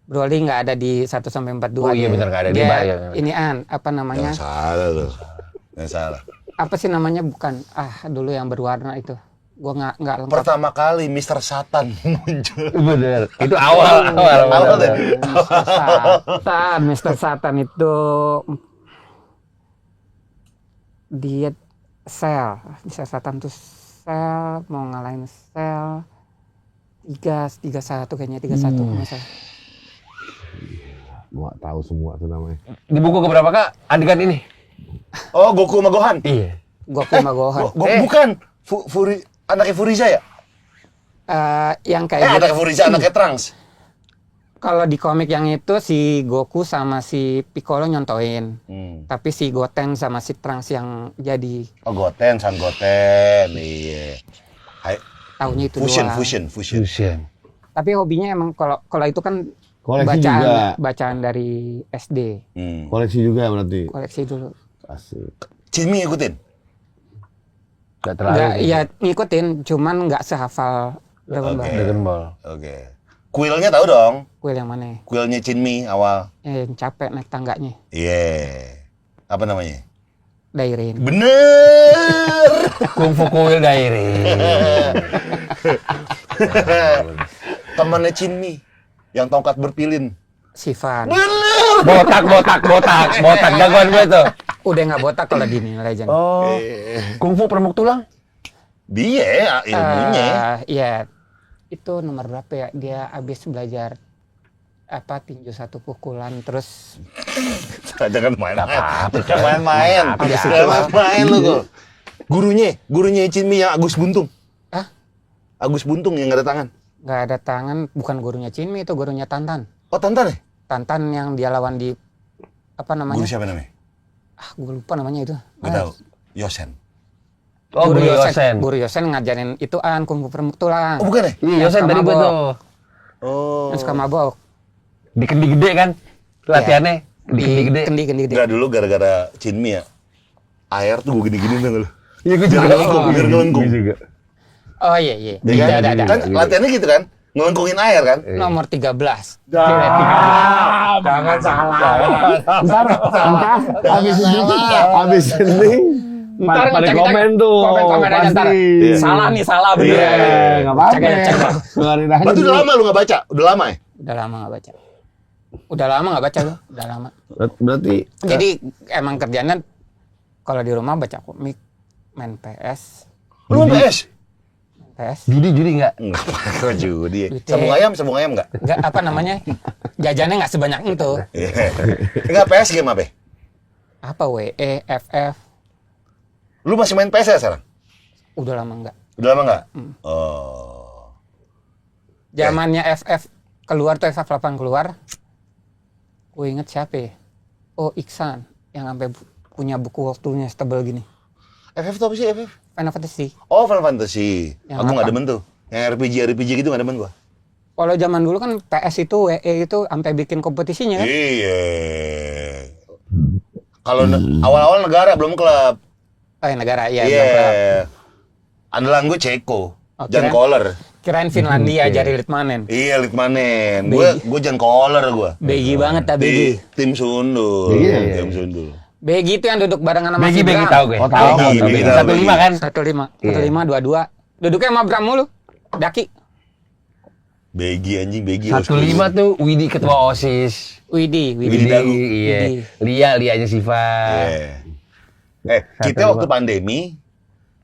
Broly nggak ada di 1 sampai 42. Oh iya, dia. benar, nggak ada di Dia bayang. inian apa namanya? Yang salah lu. Yang salah. Apa sih namanya bukan dulu yang berwarna itu. Gua nggak lengkap. Pertama kali Mr. Satan muncul. Bener. Itu awal. Awal deh. Mr. Satan itu dia Mr. Satan tuh Cell mau ngalahin Cell 31 kayaknya 31 masalah. Gua tahu semua tuh namanya. Di buku keberapakah adegan ini? Oh, Goku sama Gohan. Iya. Goku sama Gohan. Bukan. Anaknya Furiza ya? Yang kayak gitu. Anaknya Furiza, anaknya Trunks. Kalau di komik yang itu si Goku sama si Piccolo nyontoin. Tapi si Goten sama si Trunks yang jadi Oh, Goten, San Goten. Iya. tahunya itu doang. Fusion. Tapi hobinya emang kalau itu kan Koleksi juga. bacaan dari SD. Koleksi juga berarti. Koleksi dulu. Asik. Cimi ngikutin? Gak terlalu. Enggak, ya ngikutin, cuman nggak sehafal Dragon Ball. Dragon Ball. Oke. Kuilnya tahu dong. Kuil yang mana? Kuilnya Chinmi awal. Yang capek naik tangganya. Iya. Apa namanya? Dairin. Bener. Kung Fu Kuil Diary. Temannya Chinmi yang tongkat berpilin. Sifan. Bener. Botak jagoan gue tuh. Udah nggak botak kalau di ini Legend. Oh. Kung Fu peremuk tulang. Dia ilmunya. Iya. Itu nomor berapa ya? Dia habis belajar tinju 1 pukulan terus Jangan main-main. Jangan main-main. Jangan main lu kok. Gurunya Chinmi yang Agus Buntung. Hah? Agus Buntung yang nggak ada tangan. nggak ada tangan, bukan gurunya Chinmi, itu gurunya Tantan. Oh, Tantan ya? Tantan yang dia lawan di apa namanya? Guru siapa namanya? Gue lupa namanya itu. Gak tahu. Yosen. Oh, Guru Yosen. Guru Yosen ngajarin ituan kung fu peremuk tulang. Oh, bukan ya? Iya, Yosen tadi gue tuh. Oh. Yang suka mabok. Di kendi gede kan? Latihannya di kendi gede. Kendi gede. Enggak, dulu gara-gara Chinmi ya. Air tuh gue gini-gini tuh lu. Iya, gue Biar ngelengkung, biar ngelengkung. Gue juga. Oh iya. Iya kan? Ada. Kan latihannya gitu kan? ngelengkungin air kan? Nomor 13. Jangan salah. Ntar habis ini Ntar pada ngecek-ngecek komen tuh. komen aja ntar. pasti. Salah nih, salah bener. Iya, nggak apa-apa. Cek aja, cek aja. Keluarin aja Berarti udah dulu. lama lu nggak baca? Udah lama ya? Udah lama nggak baca. Udah lama nggak baca lu, udah lama. Berarti Jadi emang kerjanya kalau di rumah baca komik, main PS, Lu main PS? Judi nggak? Kok judi? Duitnya- Sabung ayam nggak? nggak apa namanya, jajannya nggak sebanyak itu. Enggak, PS game apa? Apa WE, FF, Lu masih main PS ya sekarang? udah lama nggak. Udah lama nggak? Oh. Zamannya FF keluar tuh, FF 8 keluar, gue inget siapa ya? Oh, Iksan yang sampai punya buku waktunya setebal gini. FF itu apa sih FF? Final Fantasy. Oh, Final Fantasy. Yang Aku nggak apa? demen tuh. Yang RPG gitu nggak demen gua. Kalau zaman dulu kan PS itu, WE itu sampai bikin kompetisinya kan? Iya. Kalau awal-awal negara belum klub. Negara, iya. Iya. belum. Andalan gue Ceko. Oh, Jan kirain- Koller. Kirain Finlandia jadi Litmanen. Iya, Litmanen. Begi. Gue Jan Koller gue. Begi banget Di Begi. tim Sundul. Iya. Tim Sundul. Begi itu yang duduk barengan sama Begi si Bram. tahu gue. Oh, tahu. Begi, tahu, 15 kan? 15, Iya. 15, 22. Duduknya sama Bram mulu. Daki. Begi anjing, Begi. 15 tuh Widi ketua OSIS. Widi. Widi Dagu. Iya. Widi. Lianya Siva. Iya. Kita waktu pandemi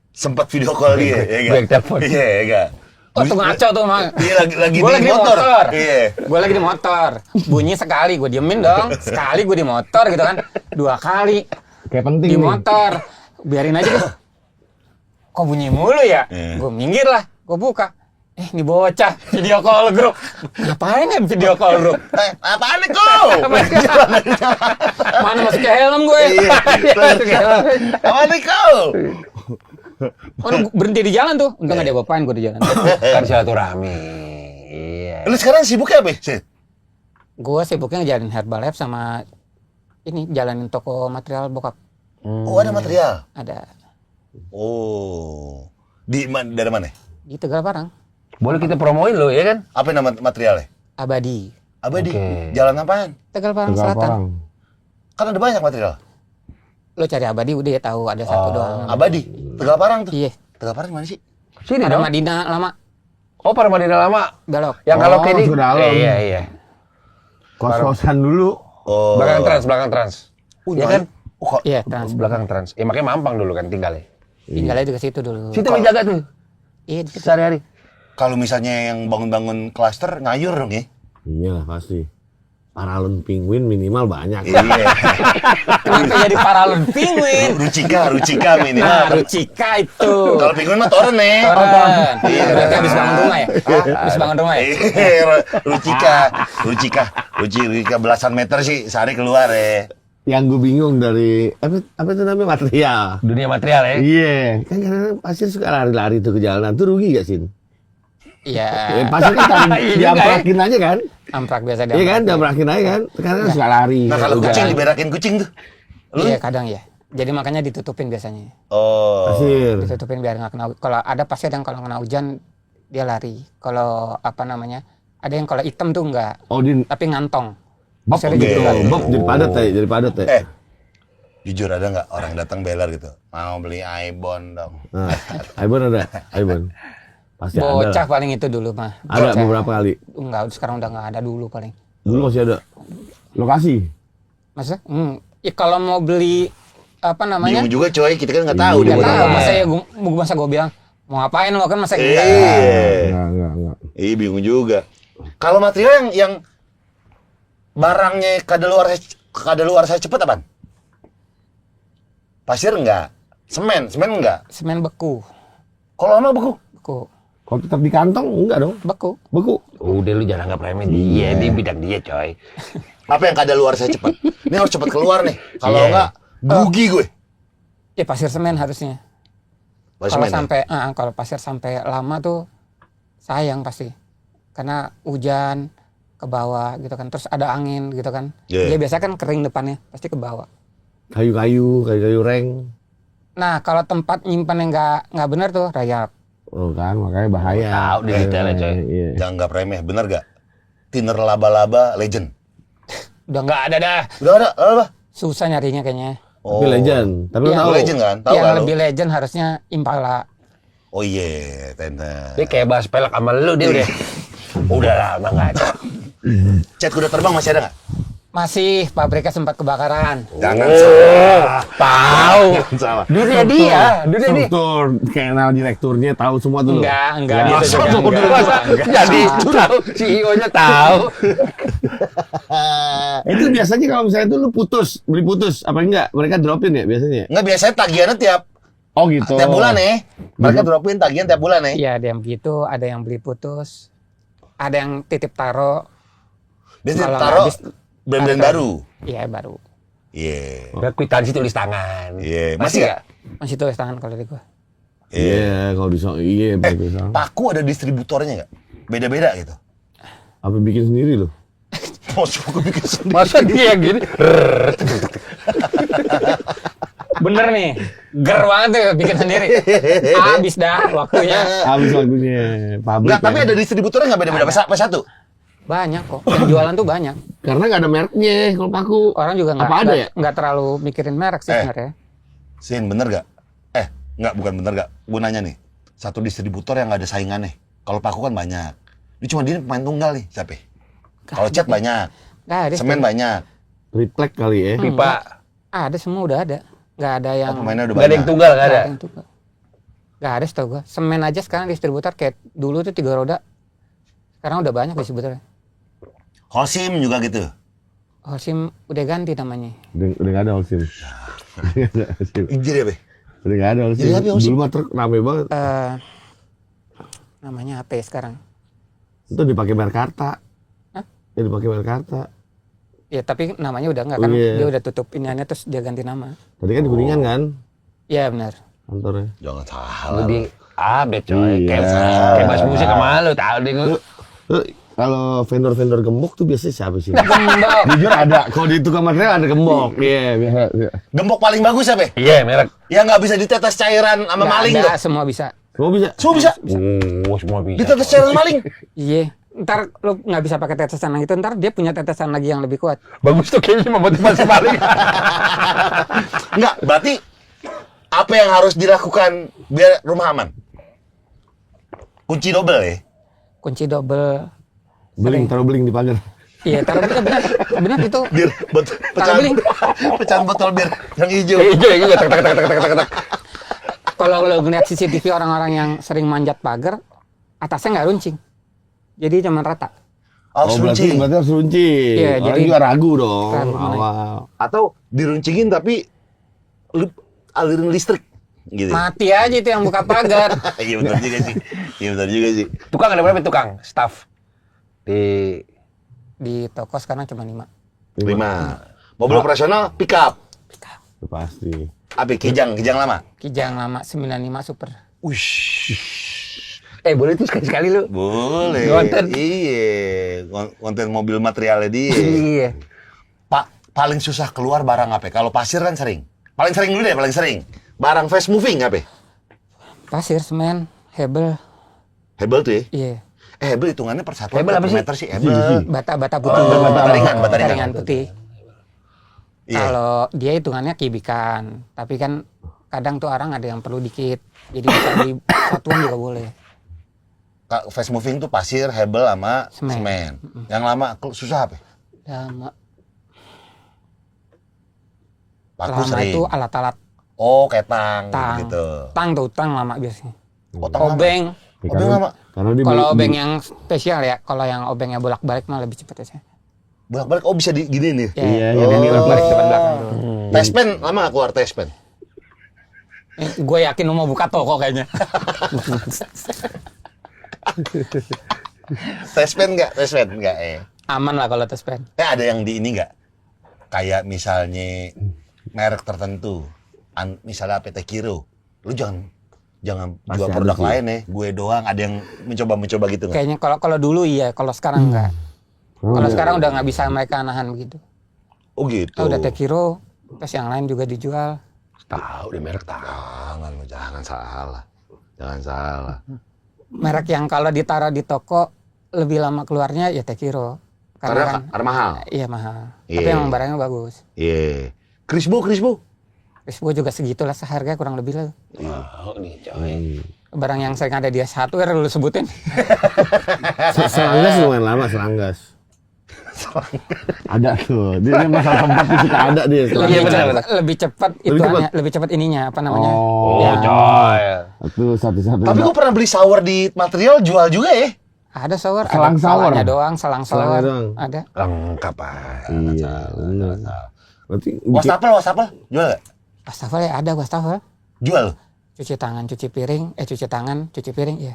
sempat video call dia, ya Gue enggak? telepon. Iya, ya enggak? Oh, tuh ngaco tuh, Mang. Iya, lagi Gua di lagi di motor. motor. Iya. Gue lagi di motor. Bunyi sekali, gue diemin dong. Sekali gue di motor gitu kan. 2 kali kayak penting di nih. motor. Biarin aja deh. Kok bunyi mulu ya? Iya. Gue minggir lah. Gue buka. Ini bocah video call grup. Ngapain ya video call grup? Apaan nih kau? Mana masuk ke helm gue? Iya. Apaan nih kau? Oh, berhenti di jalan tuh. Untung gak ada apa-apaan gue di jalan. Kan silaturahmi. Iya. Lu sekarang sibuknya apa? Sid? Gue sibuknya ngejalanin Herbalife sama ini jalanin toko material bokap. Oh, ada material. Ada Oh. Dari mana? di Tegal Parang. Boleh kita promoin lo ya kan? Apa nama materialnya? Abadi. Abadi. Oke. Jalan apaan? Tegal Parang Tegal Selatan. Parang. Kan ada banyak material. Lo cari Abadi udah ya tahu ada satu doang. Abadi. Tegal Parang tuh. Iya. Tegal Parang mana sih? Sini Ada dong. Madinah lama Oh, Paramadina lama. belok. Yang kalau Oh, kayak ini. masuk ke dalam. Iya. Kos-kosan dulu. Oh. Belakang trans. Iya kan? Oh, kok Iya, trans. Belakang trans. Ya makanya Mampang dulu kan tinggalnya. Tinggalnya juga situ dulu. Situ menjaga tuh Iya, di situ. sehari-hari. kalau misalnya yang bangun-bangun klaster ngayur dong ya? Iya pasti. Paralon penguin minimal banyak. Iya. Kenapa jadi paralon penguin? Rucika Nah, minimal. Rucika itu. Kalau penguin mah toren nih. Toren. Iya. Berarti habis bangun rumah ya? Habis bangun rumah ya? Iya, Rucika belasan meter sih sehari keluar ya. Yang gue bingung dari apa itu namanya material. Dunia material ya. Iya, kan kadang pasir suka lari-lari tuh ke jalanan. Tuh rugi gak sih? Iya. Pasir kan taruh- Iya juga diamprakin aja kan? Amprak biasa Iya kan, diamprakin aja kan? Sekarang kan suka lari. Nah kalau Udah. kucing diberakin kucing tuh. Iya, kadang ya. Jadi makanya ditutupin biasanya. Oh. Pasir. Ditutupin biar nggak kena. Kalau ada pasti ada yang kalau kena hujan dia lari. Kalau apa namanya? Ada yang kalau hitam tuh enggak, Oh, tapi ngantong. Bob Pasirnya gitu. gitu. Bob jadi padat ya, jadi padat ya. Jujur ada nggak orang datang beler gitu? Mau beli Ibon dong. Nah, Aibon ada, Aibon. Pasti ada. Bocah lah. paling itu dulu mah. Ada Bocah. beberapa kali. Enggak, sekarang udah nggak ada dulu paling. Dulu masih ada. Lokasi. Maksudnya? Ya, kalau mau beli apa namanya? Bingung juga coy, kita kan nggak tahu di Nggak mana. tahu. Masa gue bilang mau ngapain lo kan masa enggak. Iya. Enggak. Iya bingung juga. Kalau material yang barangnya kadaluar saya cepet apaan? Pasir enggak? Semen enggak? Semen beku. Kalau lama beku. Beku. Kalau tetap di kantong enggak dong. Beku. Beku. Udah lu jangan anggap remeh dia, di bidang dia coy. Apa yang kadaluar saya cepet? Ini harus cepet keluar nih. Kalau Iya. enggak, grogi gue. Ya pasir semen harusnya. Pasir Kalau semen, ya? sampai kalau pasir sampai lama tuh sayang pasti. Karena hujan ke bawah gitu kan. Terus ada angin gitu kan. Iya. Dia biasa kan kering depannya, pasti ke bawah. Kayu-kayu reng. Nah, kalau tempat nyimpan yang nggak benar tuh rayap. Oh kan, makanya bahaya. Tahu di detailnya, coy. Iya. Jangan nggak remeh, bener gak? Thinner laba-laba legend. Udah nggak ada dah. Udah ada, apa? Susah nyarinya kayaknya. Tapi legend. Tapi lu Iya, tahu. Legend kan? Tahu Yang kan lu? lebih legend harusnya Impala. Oh iya, Thinner. Dia kayak bahas pelek sama lu dia udah. Udah lama nggak ada. Cat kuda terbang masih ada nggak? Masih pabriknya sempat kebakaran. Jangan Tahu. salah. Dunia dia. Struktur, kayak nama direkturnya tahu semua tuh. Enggak Ya, gitu masa juga. tuh, Enggak. Masa jadi tahu CEO-nya tahu. Itu biasanya kalau misalnya itu lu beli putus, apa enggak? Mereka dropin ya biasanya? Nggak, biasanya tagihannya tiap Gitu. bulan nih. Mereka dropin tagihan tiap bulan nih. Iya, ada yang begitu, ada yang beli putus, ada yang titip taro. Biasanya Kalau taruh habis, brand-brand ada- baru. Iya, baru. Iya. Udah kwitansi tulis tangan. Iya. Masih Masih nggak? Masih tulis tangan kalau di gua. Iya, kalau di iya pakai pisang. Paku ada distributornya nggak? Beda-beda gitu. Apa bikin sendiri lo? Maksud gue bikin sendiri. Masa dia yang gini? Bener nih, ger banget tuh bikin sendiri. Habis dah waktunya. Habis waktunya pabrik. Nggak, tapi ya. ada distributornya nggak beda-beda pas satu. Banyak kok. Yang jualan tuh banyak. Karena nggak ada mereknya kalau paku. Orang juga Apa ada ya? nggak terlalu mikirin merek sih sebenarnya. Sin, bener gak? Nggak, bukan bener gak? Gue nanya nih, satu distributor yang nggak ada saingannya. Kalau Paku kan banyak. Ini cuma dia pemain tunggal nih, siapa? Kalau Cat banyak, Nggak ada. Semen banyak. Triplek kali ya. Pipa. Ada semua udah ada. Nggak ada yang. Oh, pemainnya udah Gak ada yang banyak. tunggal, gak ada. yang tunggal. Nggak ada setahu gua. Semen aja sekarang distributor kayak dulu tuh 3 roda. Sekarang udah banyak distributornya. Holcim juga gitu. Holcim udah ganti namanya. Udah nggak ada Holcim. Udah nggak ada Holcim. Injir ya, Be? Udah nggak ada Holcim. Jadi apa Holcim? Dulu mah truk rame banget. Namanya apa ya sekarang? Itu dipakai Merkarta. Hah? Ya dipakai Merkarta. Ya tapi namanya udah nggak Oh, kan? iya. Dia udah tutup iniannya terus dia ganti nama. Tadi kan di Kuningan kan Iya benar. kantornya. Jangan salah. Lebih update coy. Iya. Kayak bahas musik sama lu tahu deh gua. Lu, kalau vendor-vendor gembok tuh biasanya siapa sih? Gembok. Jujur ada. Kalau di tukang material ada gembok. Iya, biasa. Gembok paling bagus apa? Iya, merek. Yang nggak bisa ditetes cairan sama Nggak maling ada, tuh. semua bisa. Semua bisa. Semua bisa. Oh, semua bisa. Ditetes cairan maling. Iya. Ntar lu nggak bisa pakai tetesan yang itu, ntar dia punya tetesan lagi yang lebih kuat. Bagus tuh kayaknya memotivasi maling. Enggak, berarti apa yang harus dilakukan biar rumah aman? Kunci double ya? Kunci double. Beling, taruh beling di pagar. Iya, taruh bener, bener itu. Biar pecahan, beling. pecahan botol bir yang hijau. Hijau ya, tak tak tak tak tak tak tak. Kalau lo ngeliat CCTV orang-orang yang sering manjat pagar, atasnya nggak runcing. Jadi cuma rata. Harus berarti runcing. harus runcing. Iya, Orang jadi- juga ragu dong Ragu, awal. Atau diruncingin tapi alirin listrik gitu. Mati aja itu yang buka pagar. Iya benar juga sih. Iya benar juga sih. Tukang ada berapa tukang? Staff di Di toko sekarang cuma 5. 5. Mobil operasional pick up. Itu pasti. Apa kijang lama. Kijang lama 95 Super. Ush. boleh tuh sekali-sekali lu. Boleh. Konten. Iya, konten mobil materialnya dia. Iya. Pak, paling susah keluar barang apa? Kalau pasir kan sering. Paling sering dulu deh, paling sering. Barang fast moving apa? Pasir, semen, hebel. Hebel tuh ya? Iya. Hebel hitungannya per satuan Hebel apa per sih? meter sih? Hebel. Bata putih. bata ringan, bata ringan. putih. Iya. Kalau dia hitungannya kibikan, tapi kan kadang tuh orang ada yang perlu dikit. Jadi bisa beli satuan juga boleh. Fast moving tuh pasir, hebel sama Semen. semen. Yang lama susah apa? Lama, Paku lama sering. itu alat-alat Oh, ketang tang. gitu. Tang tuh, tang lama biasanya. Potong Obeng. Ya, Obeng lama. Karena dia Kalau beli- obeng yang spesial ya, kalau yang obengnya bolak-balik mah lebih cepet aja. Bolak-balik, oh bisa gini nih. Ya, Iya, jadi jadi bolak-balik depan belakang dulu. Tespen lama keluar tespen. Gue yakin lu mau buka toko kayaknya. Tespen enggak Aman lah kalau tes pen. ada yang di ini enggak? Kayak misalnya merek tertentu. Misalnya PT Kiro. Lu jangan Pasti jual ada produk sih. lain ya. Gue doang ada yang mencoba gitu enggak? Kayaknya kalau dulu iya, kalau sekarang enggak. Oh, Kalau iya. sekarang udah nggak bisa mereka nahan begitu. Oh gitu. Nah, udah Tekiro, terus yang lain juga dijual. Tahu deh merek tahu. Jangan salah. Jangan salah. merek yang kalau ditaruh di toko lebih lama keluarnya ya Tekiro. Karena kan mahal. iya mahal. Iya. Tapi emang barangnya bagus. Iya. Crispo. Terus gue juga segitulah seharga kurang lebih lah. Oh, nih coy. Barang yang sering ada dia satu lu sebutin. Selanggas lumayan lama Selanggas. Ada tuh. Dia masalah tempat tuh suka ada dia. Lebih benar, cepat, lebih cepat Lebih cepat. lebih cepat ininya apa namanya? Oh, Ya. coy. Itu satu-satu. Tapi gue pernah beli sour di material jual juga ya. Ada sour, Selang ada sour. palanya doang, selang Selangnya sour. doang. Ada. Lengkap aja. Iya, benar. Berarti Wastafel jual nggak? Wastafel ya ada wastafel. Jual. Cuci tangan, cuci piring, cuci tangan, cuci piring, iya.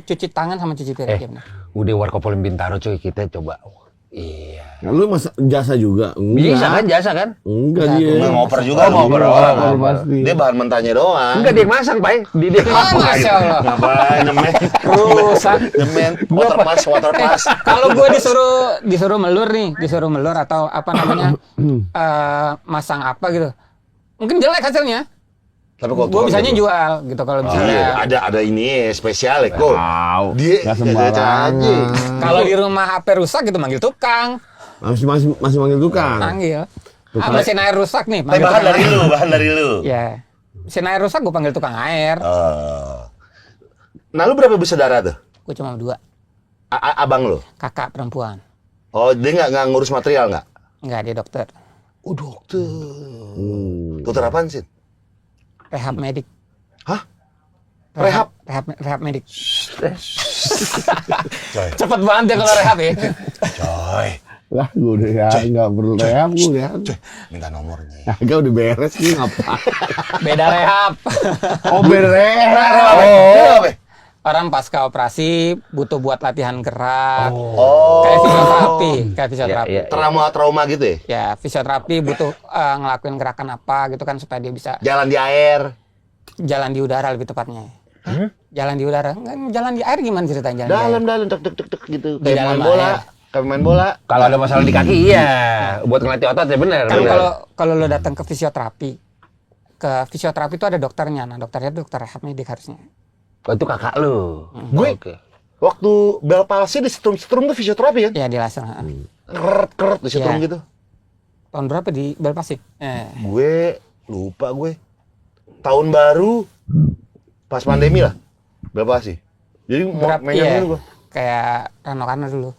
Cuci tangan sama cuci piring, iya benar. Udah Warkopolim Bintaro coy, kita coba. Iya. Nah, lu masa jasa juga? Bisa kan jasa kan? Enggak Enggak, dia. Nggak ngoper juga. ngoper. Pasti. Dia bahan mentahnya doang. Enggak dia yang masang, Pak. Dia yang Ah, masang. Masya Allah. Ngapain nyemen? Rusak. Nyemen. Water pass. Kalau gue disuruh melur atau apa namanya masang apa gitu, mungkin jelek hasilnya. Tapi kok Gue bisanya jual gitu kalau misalnya. Iya, ada ini spesial ya kok. Tahu. Dia Nggak aja. sembarangan. Kalau di rumah HP rusak gitu manggil tukang, Masih manggil tukang. panggil. Tukang. Mesin air rusak nih, Tapi panggil bahan tukang dari air. lu, bahan dari lu. Ya, mesin air rusak gue panggil tukang air. Nah, lu berapa bersaudara tuh? Gue cuma 2, Abang lu? kakak perempuan. Oh, dia nggak ngurus material nggak? Enggak, dia dokter. Oh, dokter. Dokter apaan sih? Rehab medik. Hah? Rehab? Rehab medik. Coy. Cepet banget ya kalau rehab ya. Coy. Lah, gue udah ya, nggak perlu rehab gue ya. Coy, minta nomornya. Agak udah beres nih ngapain? Beda rehab. Oh, beres. Oh. Orang pasca operasi butuh buat latihan gerak. Oh. Kayak fisioterapi. Iya. Trauma gitu ya? Ya, fisioterapi butuh ngelakuin gerakan apa gitu kan supaya dia bisa Jalan di air. jalan di udara lebih tepatnya. Jalan di udara. Enggak, jalan di air gimana ceritanya jalan di air? Dalam tek gitu. Di Kayak dalam main bola. air. Kayak main bola. Kalau ada masalah di kaki iya, buat ngelatih otot ya benar. Kan benar. kalau lo datang ke fisioterapi itu ada dokternya. Nah, dokternya itu dokter rehab medik harusnya. Oh, itu kakak lu. Gue Oke. waktu bel palsi di setrum tuh fisioterapi kan? Ya, di laser. Keret di setrum Iya. gitu. Tahun berapa di Belpasik? Gue lupa gue. Tahun baru pas pandemi lah. Berapa sih? Jadi Berapa? megang Iya. ini gue. Kayak Rano Karno dulu.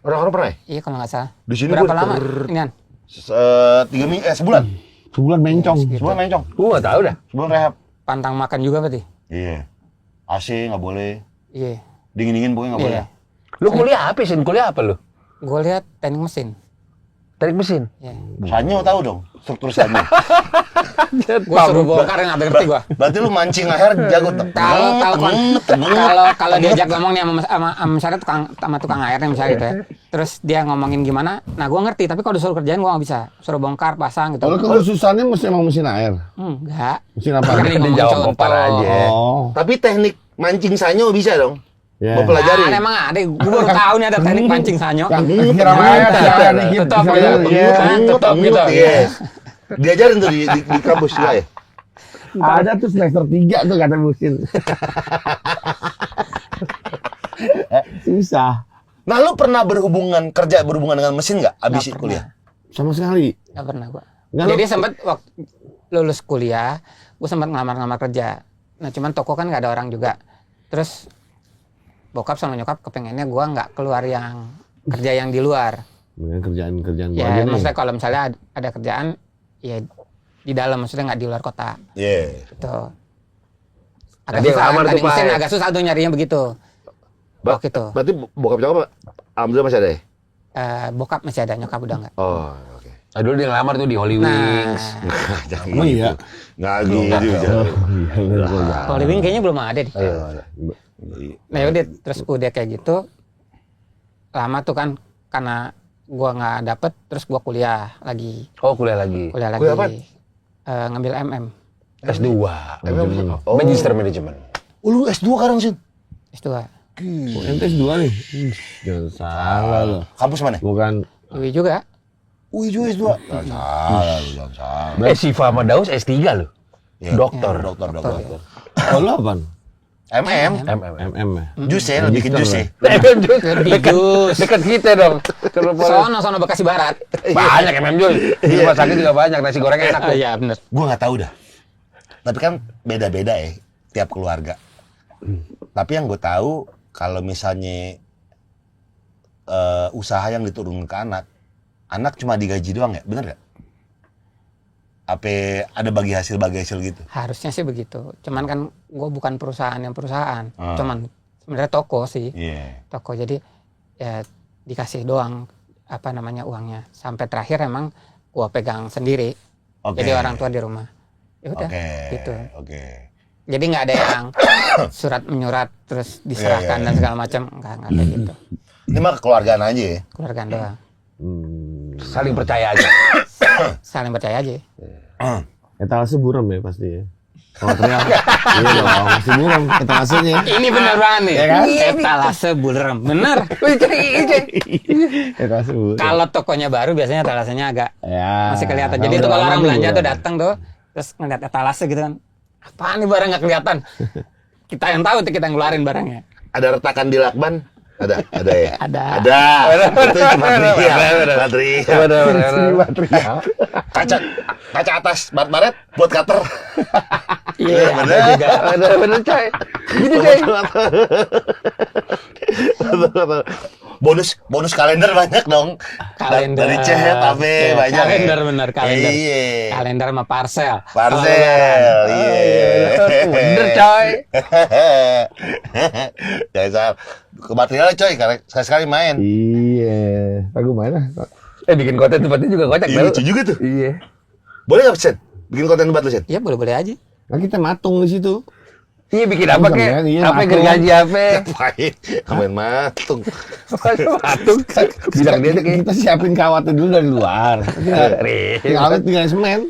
Orang-orang pernah ya? Iya kalau nggak salah. Di sini Berapa gua lama? Ini kan? 3 minggu, sebulan. Sebulan mencong. Sebulan mencong. Gua nggak tahu dah. Sebulan rehab. Pantang makan juga berarti? Iya. AC nggak boleh. Iya. Dingin-dingin pokoknya nggak Iya. boleh. Lu kuliah apa sih? Kuliah apa lu? Gue lihat teknik mesin. Teknik mesin. Iya. Sanyo tahu dong struktur sanyo. Gue suruh bongkar nggak ngerti gue. Berarti lu mancing air jago tuh. Kalau diajak ngomong nih sama misalnya tukang air nih misalnya gitu ya. Terus dia ngomongin gimana, nah gue ngerti. Tapi kalau disuruh kerjain gue nggak bisa. Suruh bongkar, pasang gitu. Kalau kekhususannya emang mesin air. Enggak. Mesin apa? Kan ini Dia ngomong jawab contoh. popar aja. Oh. Tapi teknik mancing sanyo bisa dong. Ya. Mau pelajari. Nah, emang ada. Gue baru tahu nih ada teknik pancing sanyo. Yang siram air, siram dikit. Tutup siram gitu. dikit. Iya. Tutup gitu. Iya. Diajarin tuh di kampus juga ya. Ada tuh semester 3 tuh kata mesin. Susah. Nah, lu pernah berhubungan dengan mesin nggak abis Nggak kuliah? Sama sekali. Nggak pernah gue. Nggak, Jadi lu- sempat waktu lulus kuliah, gue sempat ngelamar-ngelamar kerja. Nah cuman toko kan nggak ada orang juga. Terus bokap sama nyokap kepengennya gue nggak keluar yang kerja yang di luar. Mendingan kerjaan gua Ya aja nih. maksudnya kalau misalnya ada kerjaan ya di dalam, maksudnya nggak di luar kota. Iya. Gitu. Nah, dia ngelamar tuh, teknik mesin Pak. agak susah tuh nyarinya begitu. Waktu itu. Berarti bokap nyokap alhamdulillah masih ada ya? Bokap masih ada, nyokap udah nggak. Oh, oke. Nah, dulu dia ngelamar tuh di Holy Nah, Wings. Jangan Oh iya. Nggak gitu. jangan. kalau living kayaknya belum ada deh. Ayo. Nah yaudah, terus udah kayak gitu, lama tuh kan karena gua nggak dapet, terus gua kuliah lagi. Oh, kuliah lagi. Kuliah Kuliah lagi. Ngambil MM. S2. Oh. Magister Management. Oh, lu S2 sekarang sih? S2. Ente S2 nih. Jangan salah loh. Kampus mana? Bukan UI juga. Wih, juga S2. Jangan salah, lu, jangan salah. Siva sama Daus S3 loh. Iya. Dokter. Dokter. kalau lu apaan? MM. MM ya. Jus ya, lebih ke jus ya. Lebih jus. Dekat kita dong. Sono Bekasi Barat. Banyak MM Jul. Di rumah sakit juga banyak, nasi goreng enak tuh. Iya bener. Gue nggak tahu dah. Tapi kan beda-beda ya tiap keluarga. Tapi yang gue tahu kalau misalnya usaha yang diturunkan ke anak cuma digaji doang ya, bener gak? Apa ada bagi hasil gitu? Harusnya sih begitu. Cuman kan gue bukan perusahaan. Cuman sebenarnya toko sih. Iya. Toko jadi ya dikasih doang uangnya. Sampai terakhir emang gue pegang sendiri. Oke. Jadi orang tua di rumah. Ya udah gitu. Oke. Jadi nggak ada yang surat menyurat terus diserahkan Iya. dan segala macam. Nggak kayak gitu. Ini mah kekeluargaan aja ya. Keluarga doang. Saling percaya aja. Saling percaya aja. Etalase buram ya pasti ya. Kalau teriak, iya dong, masih buram etalasenya. Ini bener banget nih. Ya kan? Etalase buram. Bener. Etalase buram. Kalau tokonya baru biasanya etalasenya agak Ya. masih kelihatan. Kalau Jadi itu udah kalau lama orang tuh belanja buram. tuh datang tuh terus ngeliat etalase gitu kan. Apaan nih barang nggak kelihatan? Kita yang tahu tuh kita yang ngeluarin barangnya. Ada retakan di lakban? Ada ya? Ada. Itu cuma material. Kaca atas baret buat cutter. Iya, ada juga. Bener coy. Gitu coy. Bonus kalender banyak dong. Kalender. Dari chat tapi Iya, banyak. kalender bener, kalender. Iya. Kalender sama parcel. Parcel. Iya. Bener coy. Jangan salah. Ke material coy, sekali-sekali main. Iya. Aku mana? Bikin konten tempatnya juga kocak. Iya, tau. lucu juga tuh. Iya. Boleh nggak Sen? Bikin konten debat lu Sen? Iya, boleh-boleh aja. Nah kita matung di situ. Iya bikin apa Bisa, kek? kan? Iya, Apa matung. gergaji apa? Ngapain? Main matung. Patung. Bilang dia tuh kayak. Kita siapin kawatnya dulu dari luar. Tinggal semen.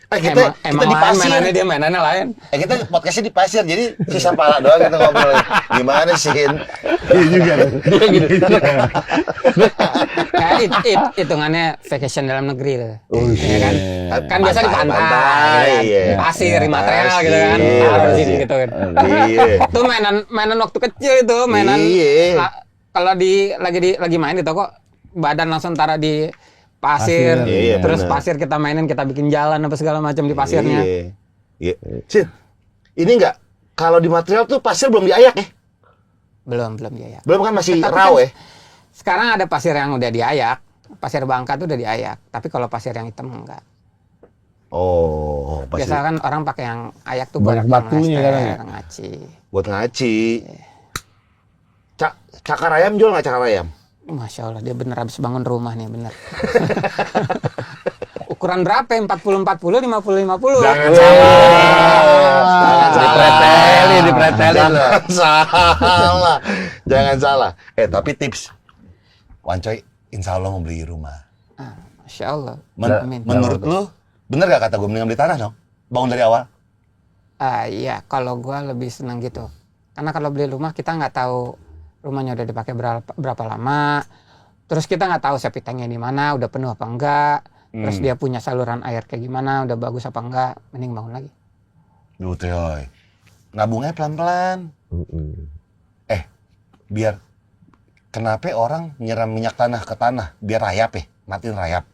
Kita emang di lain pasir. mainannya dia mainannya lain. Kita podcastnya di pasir, jadi sisa pala doang kita ngobrol. Gimana sih? Iya juga. Dia gitu. Kayak hitungannya vacation dalam negeri tuh. Iya kan? Kan biasa di pantai, Pantai, gitu kan. iya. Di pasir, di material Pasir, gitu kan. iya, Harus pasir. gitu kan. Iya. Itu mainan waktu kecil itu, mainan. Iya. Kalau lagi main di toko, badan langsung taruh di pasir, Pasir, iya, terus benar. pasir kita mainin, kita bikin jalan apa segala macam di pasirnya. Iya. Sin, ini enggak kalau di material tuh pasir belum diayak ya? Belum dia ya. Belum kan masih Tapi raw kan ya? Sekarang ada pasir yang udah diayak, pasir Bangka tuh udah diayak. Tapi kalau pasir yang hitam enggak. Oh, pasir Biasa kan orang pakai yang ayak tuh buat Banyak batunya kadang ya? ngaci. buat ngaci. Cakar ayam jual nggak cakar ayam? Masya Allah, dia bener habis bangun rumah nih, bener. Ukuran berapa? 40-40, 50-50? Jangan salah. Dipretelin loh. Jangan salah. Tapi tips. Wancoy, insya Allah mau beli rumah. Masya Allah. Amin. Menurut lu, bener gak kata gue mendingan beli tanah dong? Bangun dari awal? Iya, kalau gua lebih senang gitu. Karena kalau beli rumah kita nggak tahu rumahnya udah dipakai berapa lama. Terus kita nggak tahu septic tanknya di mana, udah penuh apa enggak. Terus dia punya saluran air kayak gimana, udah bagus apa enggak. Mending bangun lagi. Duh, Teoy. Nabungnya pelan-pelan. Biar kenapa orang nyiram minyak tanah ke tanah? Biar rayap ya, matiin rayap.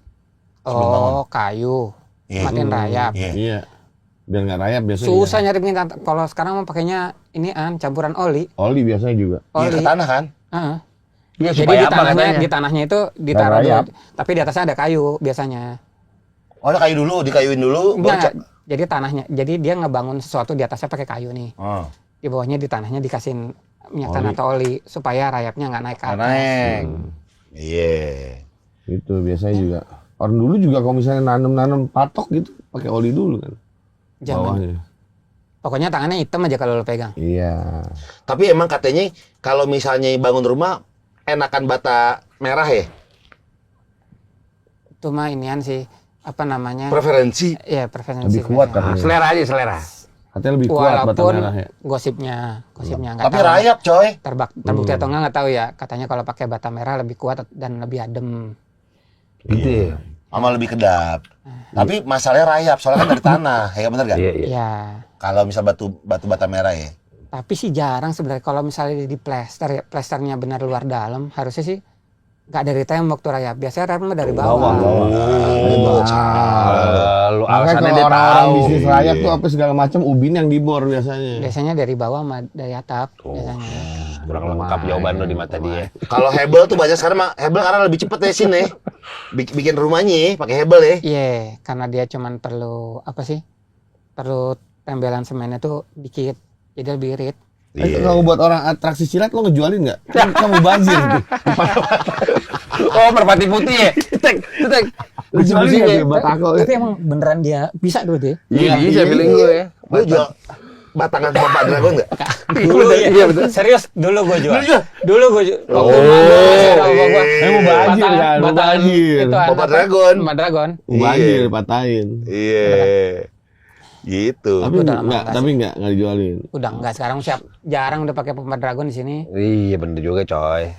Sebelum bangun. Oh, kayu. Iya. Matiin rayap. Iya. Iya. Biar nggak rayap biasanya. Susah nyari minyak. Kalau sekarang mah pakainya campuran oli. Oli biasanya juga. Iya, Oli. ke tanah kan? Heeh. Iya Jadi supaya di apa tanahnya, katanya? di tanahnya itu ditaruh rayap. dulu, tapi di atasnya ada kayu biasanya. Oh, ada kayu dulu, dikayuin dulu. Enggak. Jadi tanahnya, jadi dia ngebangun sesuatu di atasnya pakai kayu nih. Oh, Di bawahnya di tanahnya dikasihin minyak Oli. tanah atau oli supaya rayapnya nggak naik ke atas. naik. Iya. Itu biasanya juga. Orang dulu juga kalau misalnya nanam patok gitu pakai oli dulu kan. Jangan. Bawahnya. Pokoknya tangannya hitam aja kalau lo pegang. Iya. Tapi emang katanya kalau misalnya bangun rumah enakan bata merah ya? Itu mah inian sih, apa namanya? Preferensi. Iya, preferensi. Lebih kuat katanya. katanya. Selera aja selera. Katanya lebih kuat bata Walaupun merah ya. gosipnya nggak Tapi tahu. rayap, coy. Terbukti atau nggak tahu ya. Katanya kalau pakai bata merah lebih kuat dan lebih adem. Gitu ya. Sama lebih kedap. Tapi masalahnya rayap, soalnya kan dari tanah. Ya bener gak? Iya iya. Ya. Kalau misal batu bata merah ya. Tapi sih jarang sebenarnya kalau misalnya di plester ya, plesternya benar luar dalam, harusnya sih nggak dari tembok tuh Raya. Biasanya rata dari bawah. Lu Makanya alasannya kalau dia orang-orang tahu. bisnis layak tuh apa segala macam ubin yang dibor biasanya. Biasanya dari bawah sama dari atap biasanya. Kurang lengkap jawaban lu di mata dia. Kalau hebel tuh banyak sekarang mah hebel karena lebih cepet ya sini. Bikin rumahnya ya, pakai hebel ya. Iya, karena dia cuman perlu apa sih? Perlu tembelan semennya tuh dikit, jadi lebih irit. Kalau buat orang atraksi silat lo ngejualin nggak? Kan kamu bazir tuh. Oh, merpati putih ya? Tek. Lu jualin nggak sih batako? Tapi emang beneran dia bisa tuh dia. Iya, bisa feeling gue ya. Lu jual batangan sama Pak Dragon nggak? Dulu iya betul. Serius, dulu gue jual. Dulu gue jual. Waktu Mau bazir kan? Mau bazir. Itu Oh, Pak Dragon. Pak Dragon. Mau bazir patahin. Iya. Gitu. Tapi Udah lama nggak, nggak tapi nggak dijualin. Udah enggak sekarang jarang udah pakai Pak Dragon di sini. Iya, bener juga coy.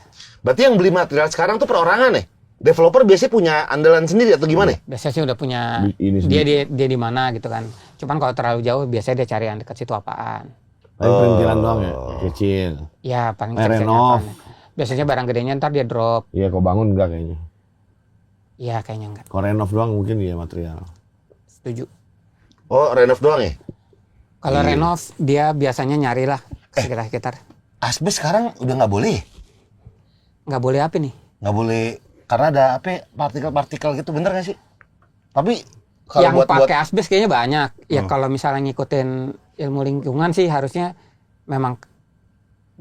Berarti yang beli material sekarang tuh perorangan ya? Developer biasanya punya andalan sendiri atau gimana? Biasanya sih udah punya Ini dia di mana gitu kan. Cuman kalau terlalu jauh biasanya dia cari yang dekat situ apaan. Paling perintilan doang ya, kecil. Ya paling Renov. kecilnya apaan. Biasanya barang gedenya ntar dia drop. Iya, kau bangun enggak kayaknya. Iya kayaknya enggak. Kau renov doang mungkin ya material. Setuju. Oh, renov doang ya? Kalau renov dia biasanya nyari lah sekitar-sekitar. Asbes sekarang udah nggak boleh. Nggak boleh apa nih? Nggak boleh karena ada apa partikel-partikel gitu, bener nggak sih? Tapi Yang kalau buat pakai asbes kayaknya banyak. Ya kalau misalnya ngikutin ilmu lingkungan sih harusnya memang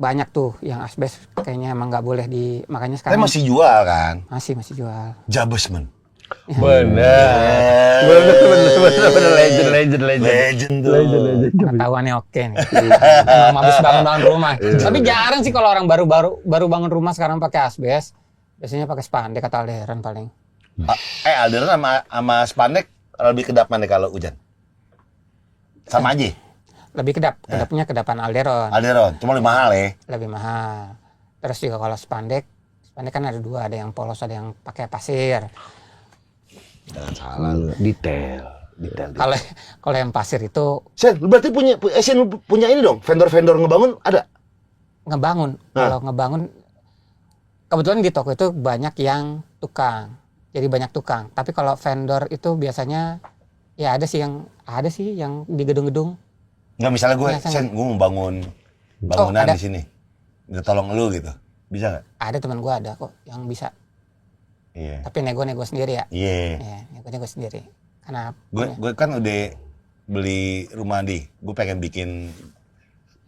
banyak tuh yang asbes kayaknya emang nggak boleh makanya tapi sekarang masih jual kan? masih jual. Jabesman. Bener. Bener. Legend tuh. Pengetahuannya oke nih. Emang habis bangun rumah. Tapi jarang sih kalau orang baru bangun rumah sekarang pakai asbes. Biasanya pakai spandek atau alderan paling. Alderan sama spandek lebih kedap mana kalau hujan? Sama aja. Lebih kedapnya kedapan alderon. Alderon, cuma lebih mahal ya. Lebih mahal. Terus juga kalau spandek kan ada dua, ada yang polos, ada yang pakai pasir. Jangan salah lu. Detail. Kalau yang pasir itu Sen, lu berarti punya ini dong, vendor-vendor ngebangun ada? ngebangun. Kalau ngebangun kebetulan di toko itu banyak yang tukang. Jadi banyak tukang. Tapi kalau vendor itu biasanya ya ada sih yang di gedung-gedung. Nggak, misalnya gue, Biasanya. Sen, gue mau bangun bangunan ada. di sini. Minta tolong lu gitu. Bisa nggak? Ada teman gua ada kok yang bisa. Iya. Tapi nego sendiri ya. Iya. Ya, nego sendiri. Karena Gue kan udah beli rumah gue pengen bikin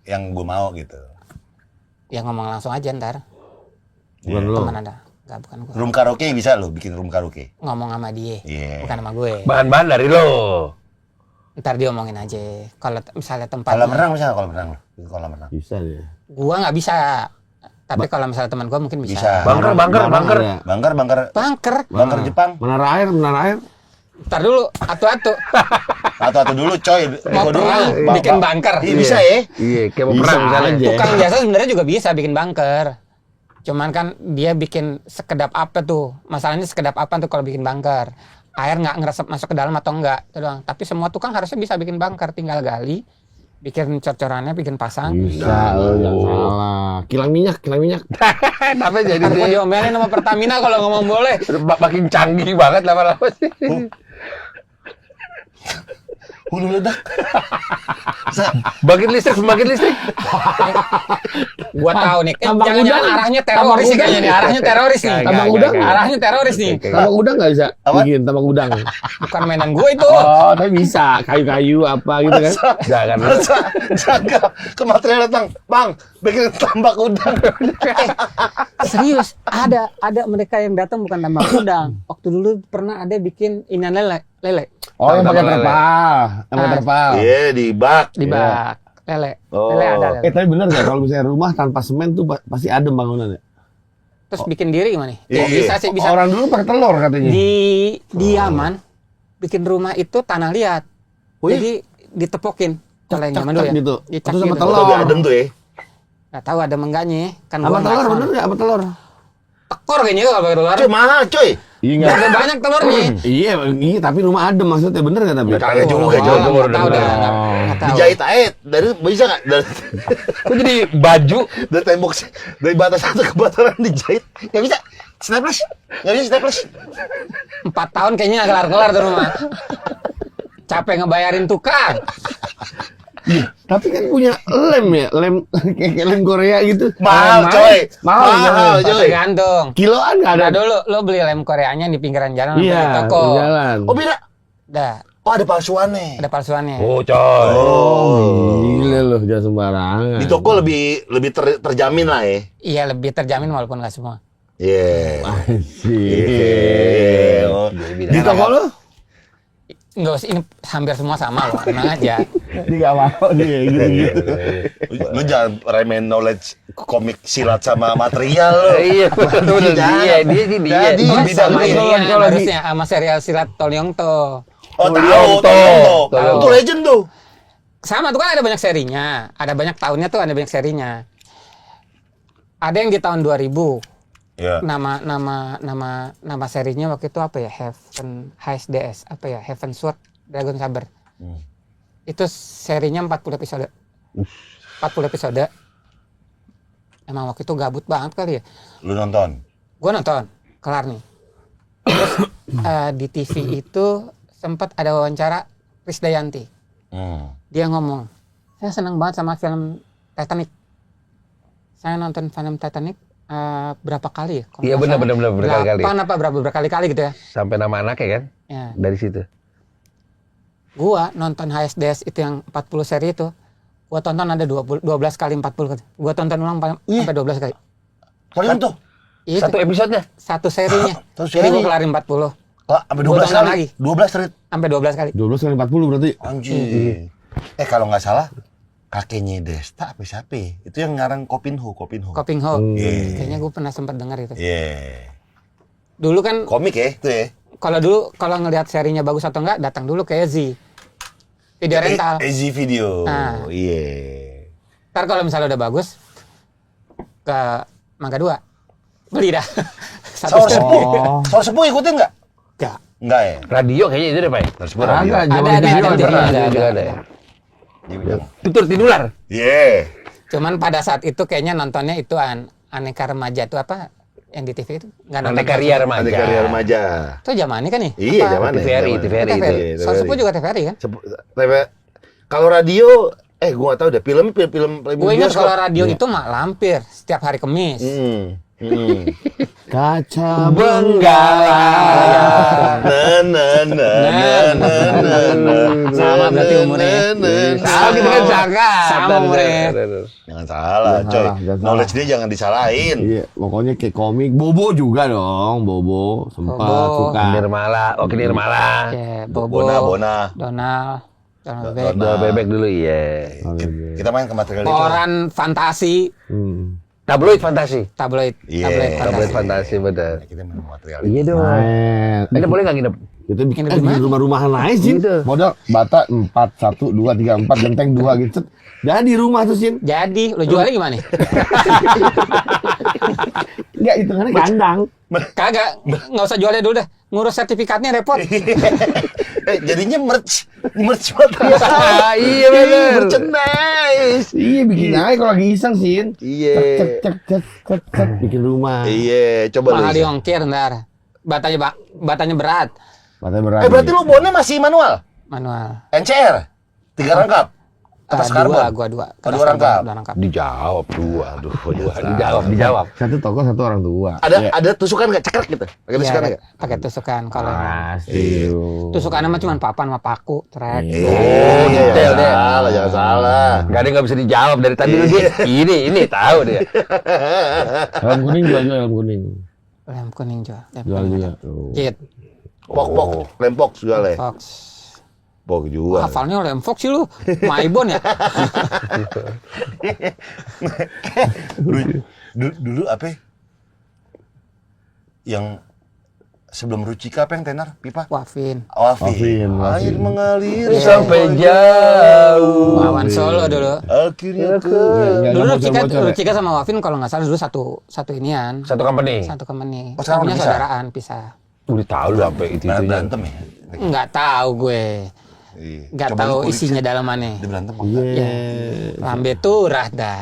yang gue mau gitu. ya ngomong langsung aja ntar. Bukan lo. Teman ada. Enggak, bukan gua. Room karaoke bisa lo bikin room karaoke. Ngomong sama dia. Iya. Bukan sama gue. Bahan-bahan dari lo. Ntar dia omongin aja. Kalau misalnya tempat Kolam renang bisa nggak kolam renang lo? Bikin kolam renang. Bisa dia. gua nggak bisa. Tapi kalau misalnya teman gua mungkin bisa. Bisa. Bangker. ada. Bangker. Jepang. Menara air. Ntar dulu, atu-atu. Atau dulu coy. Mau Iko dulu. perang, bikin bunker. Iya bisa ya. Iya, kayak mau Bisa perang misalnya. aja. Tukang biasa sebenarnya juga bisa bikin bunker. Cuman kan dia bikin sekedap apa tuh. Masalahnya sekedap apa tuh kalau bikin bunker. Air nggak ngeresep masuk ke dalam atau enggak. Itu doang. Tapi semua tukang harusnya bisa bikin bunker. Tinggal gali, bikin cor-corannya, bikin pasang. Bisa, lo jangan salah. Kilang minyak. Kenapa jadi Ntar gua dia diomelin sama Pertamina kalau ngomong boleh. makin canggih banget lama-lama sih. Hulu ledak. Bangkit listrik. Gua tahu nih. Tambang Jangan-jangan udang. arahnya teroris sih kayaknya nih. Arahnya teroris nih. Tambang udang. Arahnya teroris nih. Tambang udang nggak bisa bikin tambang udang. Bukan mainan gua itu. Oh, tapi bisa. Kayu-kayu apa gitu kan. Jangan. Jaga ke material datang. Bang, bikin tambak udang. Serius, ada mereka yang datang bukan tambang udang. Waktu dulu pernah ada bikin inan lele. Oh, yang pakai Tambang lele. terpal. Yang pakai terpal. Iya, di bak. Di bak. Lele. Oh. Lele ada lele. Tapi bener nggak kalau misalnya rumah tanpa semen tuh pasti adem bangunannya? Terus bikin diri gimana nih? Iya. Bisa sih, bisa. Orang dulu pakai telur katanya. Di Yaman bikin rumah itu tanah liat. Oh, iya? Jadi ditepokin. Kalau yang zaman dulu ya. gitu. Dicak Atau sama gitu. telur. Oh, lebih adem tuh ya. Nggak tahu ada mengganya. Kan Sama gua nggak telur tahu. bener nggak? Sama telur. Tekor kayaknya kalau pakai telur. Cuy, mahal cuy. Iya nggak? Udah banyak telurnya. Iya, tapi rumah adem maksudnya bener nggak tapi? Kagak juga, Oh, jauh. nggak tahu dah, nggak tahu. Dijahit aja dari bisa nggak dari Kok jadi baju? dari tembok dari batas satu ke batas lain dijahit nggak bisa snapless nggak bisa snapless 4 tahun kayaknya nggak kelar-kelar tuh rumah. Capek ngebayarin tukang. Tapi kan punya lem ya, kayak lem Korea gitu. mahal Lem coy mahal coy Tergantung. Kiloan nggak ada. Ada dulu lo beli lem Koreanya di pinggiran jalan atau di Iya, toko. di jalan. oh beda Dah, oh ada palsuannya ada palsuannya. Oh coy. Gila loh, jangan sembarangan. di toko lebih terjamin lah ya Iya, lebih terjamin walaupun nggak semua. iya Sih. Oh. Di toko lo? Nggak usah, ini hampir semua sama loh, tenang aja. Dia nggak mau dia gitu-gitu. lu jangan remehin knowledge komik silat sama material lo Iya, betul dia sih dia. Jadi, Oh, bidang sama ini ini kalau harusnya sama serial silat Tolyongto. oh Tolong, tahu itu legend tuh Sama tuh kan ada banyak serinya, ada banyak tahunnya tuh, ada banyak serinya. Ada yang di tahun 2000. ya Nama serinya waktu itu apa ya? Heaven HSDS apa ya? Heaven Sword Dragon Saber. Itu serinya 40 episode. 40 episode. Emang waktu itu gabut banget kali ya. lu nonton Gue nonton, kelar nih. Terus di TV itu sempat ada wawancara Krisdayanti. Dia ngomong, saya senang banget sama film Titanic. Saya nonton film Titanic berapa kali ya? Kalau Iya, nggak benar, salah, berkali-kali. 8 apa berkali-kali gitu ya. Sampai nama anaknya kan Ya. dari situ. Gua nonton HSDS itu yang 40 seri itu. Gua tonton ada 12 kali 40 kali. Gua tonton ulang sampai 12 kali. kalian tuh Itu Satu episodenya. satu serinya. Satu Jadi gua seri. kelarin 40 sampai Gua 12 tonton kali lagi. 12 rit 12 kali. 12 kali 40 berarti. anjir kalau nggak salah kakeknya Desta apa siapa ya? Itu yang ngarang Kopinho Koping Ho. Iya. Kayaknya gua pernah sempat dengar itu. iya Dulu kan komik ya itu ya kalau ngelihat serinya bagus atau enggak, datang dulu ke Ezi. Video rental. Easy Video Nah. iya Ntar kalau misalnya udah bagus, ke Mangga 2. Beli dah. Satu Saur set. Sepuh Saur Sepuh ikutin nggak Enggak. nggak ya Radio kayaknya itu deh, Pak. Saur Sepuh radio Agak, Ada, zaman ada, video ada, pernah. ada. Juga ada. Dia bilang, Tutur tinular. iya Cuman pada saat itu kayaknya nontonnya itu Aneka Remaja itu apa? Yang di TV itu nggak nonton. Aneka Ria Remaja. ada karya remaja Itu zaman ini kan nih? iya Apa? zaman TVRI, TVRI. TVRI. Iya, Soal Sepuh juga TVRI kan? kalau radio gua nggak tahu deh film Gue ingat kalau radio itu mah lampir setiap hari Kamis. Kaca Benggala. Sama berarti umurnya. Sama gitu kan sangat. Sama umurnya. Jangan salah, Jangan coy. salah, jangan Knowledge dia jangan disalahin. Iya, pokoknya kayak komik. Bobo juga dong, Bobo sempat Bobo. suka. Nirmala, oke Nirmala. Ya, Bobo, Bona. Donald Bebek. Donald. Dua bebek dulu, iya. Kita main ke material itu. Koran fantasi, Tabloid fantasi. tabloid, Iya, Tabloid fantasi. fantasi, betul. Kita main ke material. Iya dong. Main. Ada boleh nggak nginep? Kita bikin, Ini gimana? rumah-rumahan aja sih. Gitu. Modal bata 4, 1, 2, 3, 4, genteng 2 gitu. Jadi rumah tuh Sin. Jadi, lo jualnya gimana nih? Enggak, hitungannya kandang. Kagak, nggak usah jualnya dulu dah. Ngurus sertifikatnya repot. Jadinya merch material. Iya, bener. Merchandise. Iya, bikin aja kalau lagi iseng Sin. Iya. Cek, bikin rumah. Iya, coba Mahal lu. diongkir ntar. Batanya berat. Batanya berat. Berarti lu bonnya masih manual? Manual. NCR? 3 rangkap? Atas karbon? Gua dua. Oh, Atas 2 rangkap? karbon, 2 rangkap. Dijawab dua. Aduh, dijawab. Satu toko, satu orang tua. Ada tusukan nggak? Cekrek gitu? Pakai tusukan Iya, nggak? pakai tusukan kalau Pasti. tusukannya mah cuma papan sama paku, trek. Oh, detail deh. Jangan salah. Gak ada yang nggak bisa dijawab dari tadi lu dia. Ini tahu dia. Helm kuning jual helm kuning. Lem kuning jual. Jual juga. Tuh. Kit, Pok, lempok segala ya? Fox. Pok jual. Hafalnya lem Fox sih lu. Maibon ya? Dulu apa? Yang sebelum Rucika apa yang tenar? Pipa? Wafin. Wafin. Wafin. Air mengalir Sampai jauh. Wawan Solo dulu. Akhirnya ke Nggak Dulu bocor-bocor ya? Rucika sama Wafin kalau nggak salah dulu satu inian. Satu company. Satu company. Oh, sekarang Punya udah pisah? saudaraan pisah. Udah tahu lu sampai itu Berantem ya. Nggak tahu gue. Iya. Nggak Coba tahu lu kulik, isinya Cek. dalamannya. Dia berantem apa Iya. enggak? Ya. Lambe turah dah.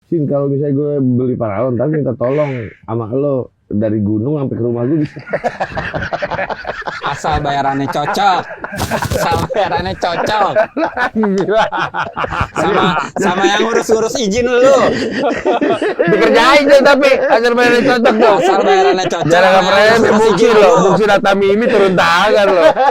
Sin, kalau misalnya gue beli paralon tapi minta tolong sama lo dari gunung sampai ke rumah gue bisa. Asal bayarannya cocok. Asal bayarannya cocok. Sama yang ngurus-ngurus izin lu. Dikerjain deh tapi asal bayarnya cocok dong. Asal bayarannya cocok. Jangan sama yang pernah ngurus-ngurus bukti izin loh, lu. bukti data mimi turun tangan loh.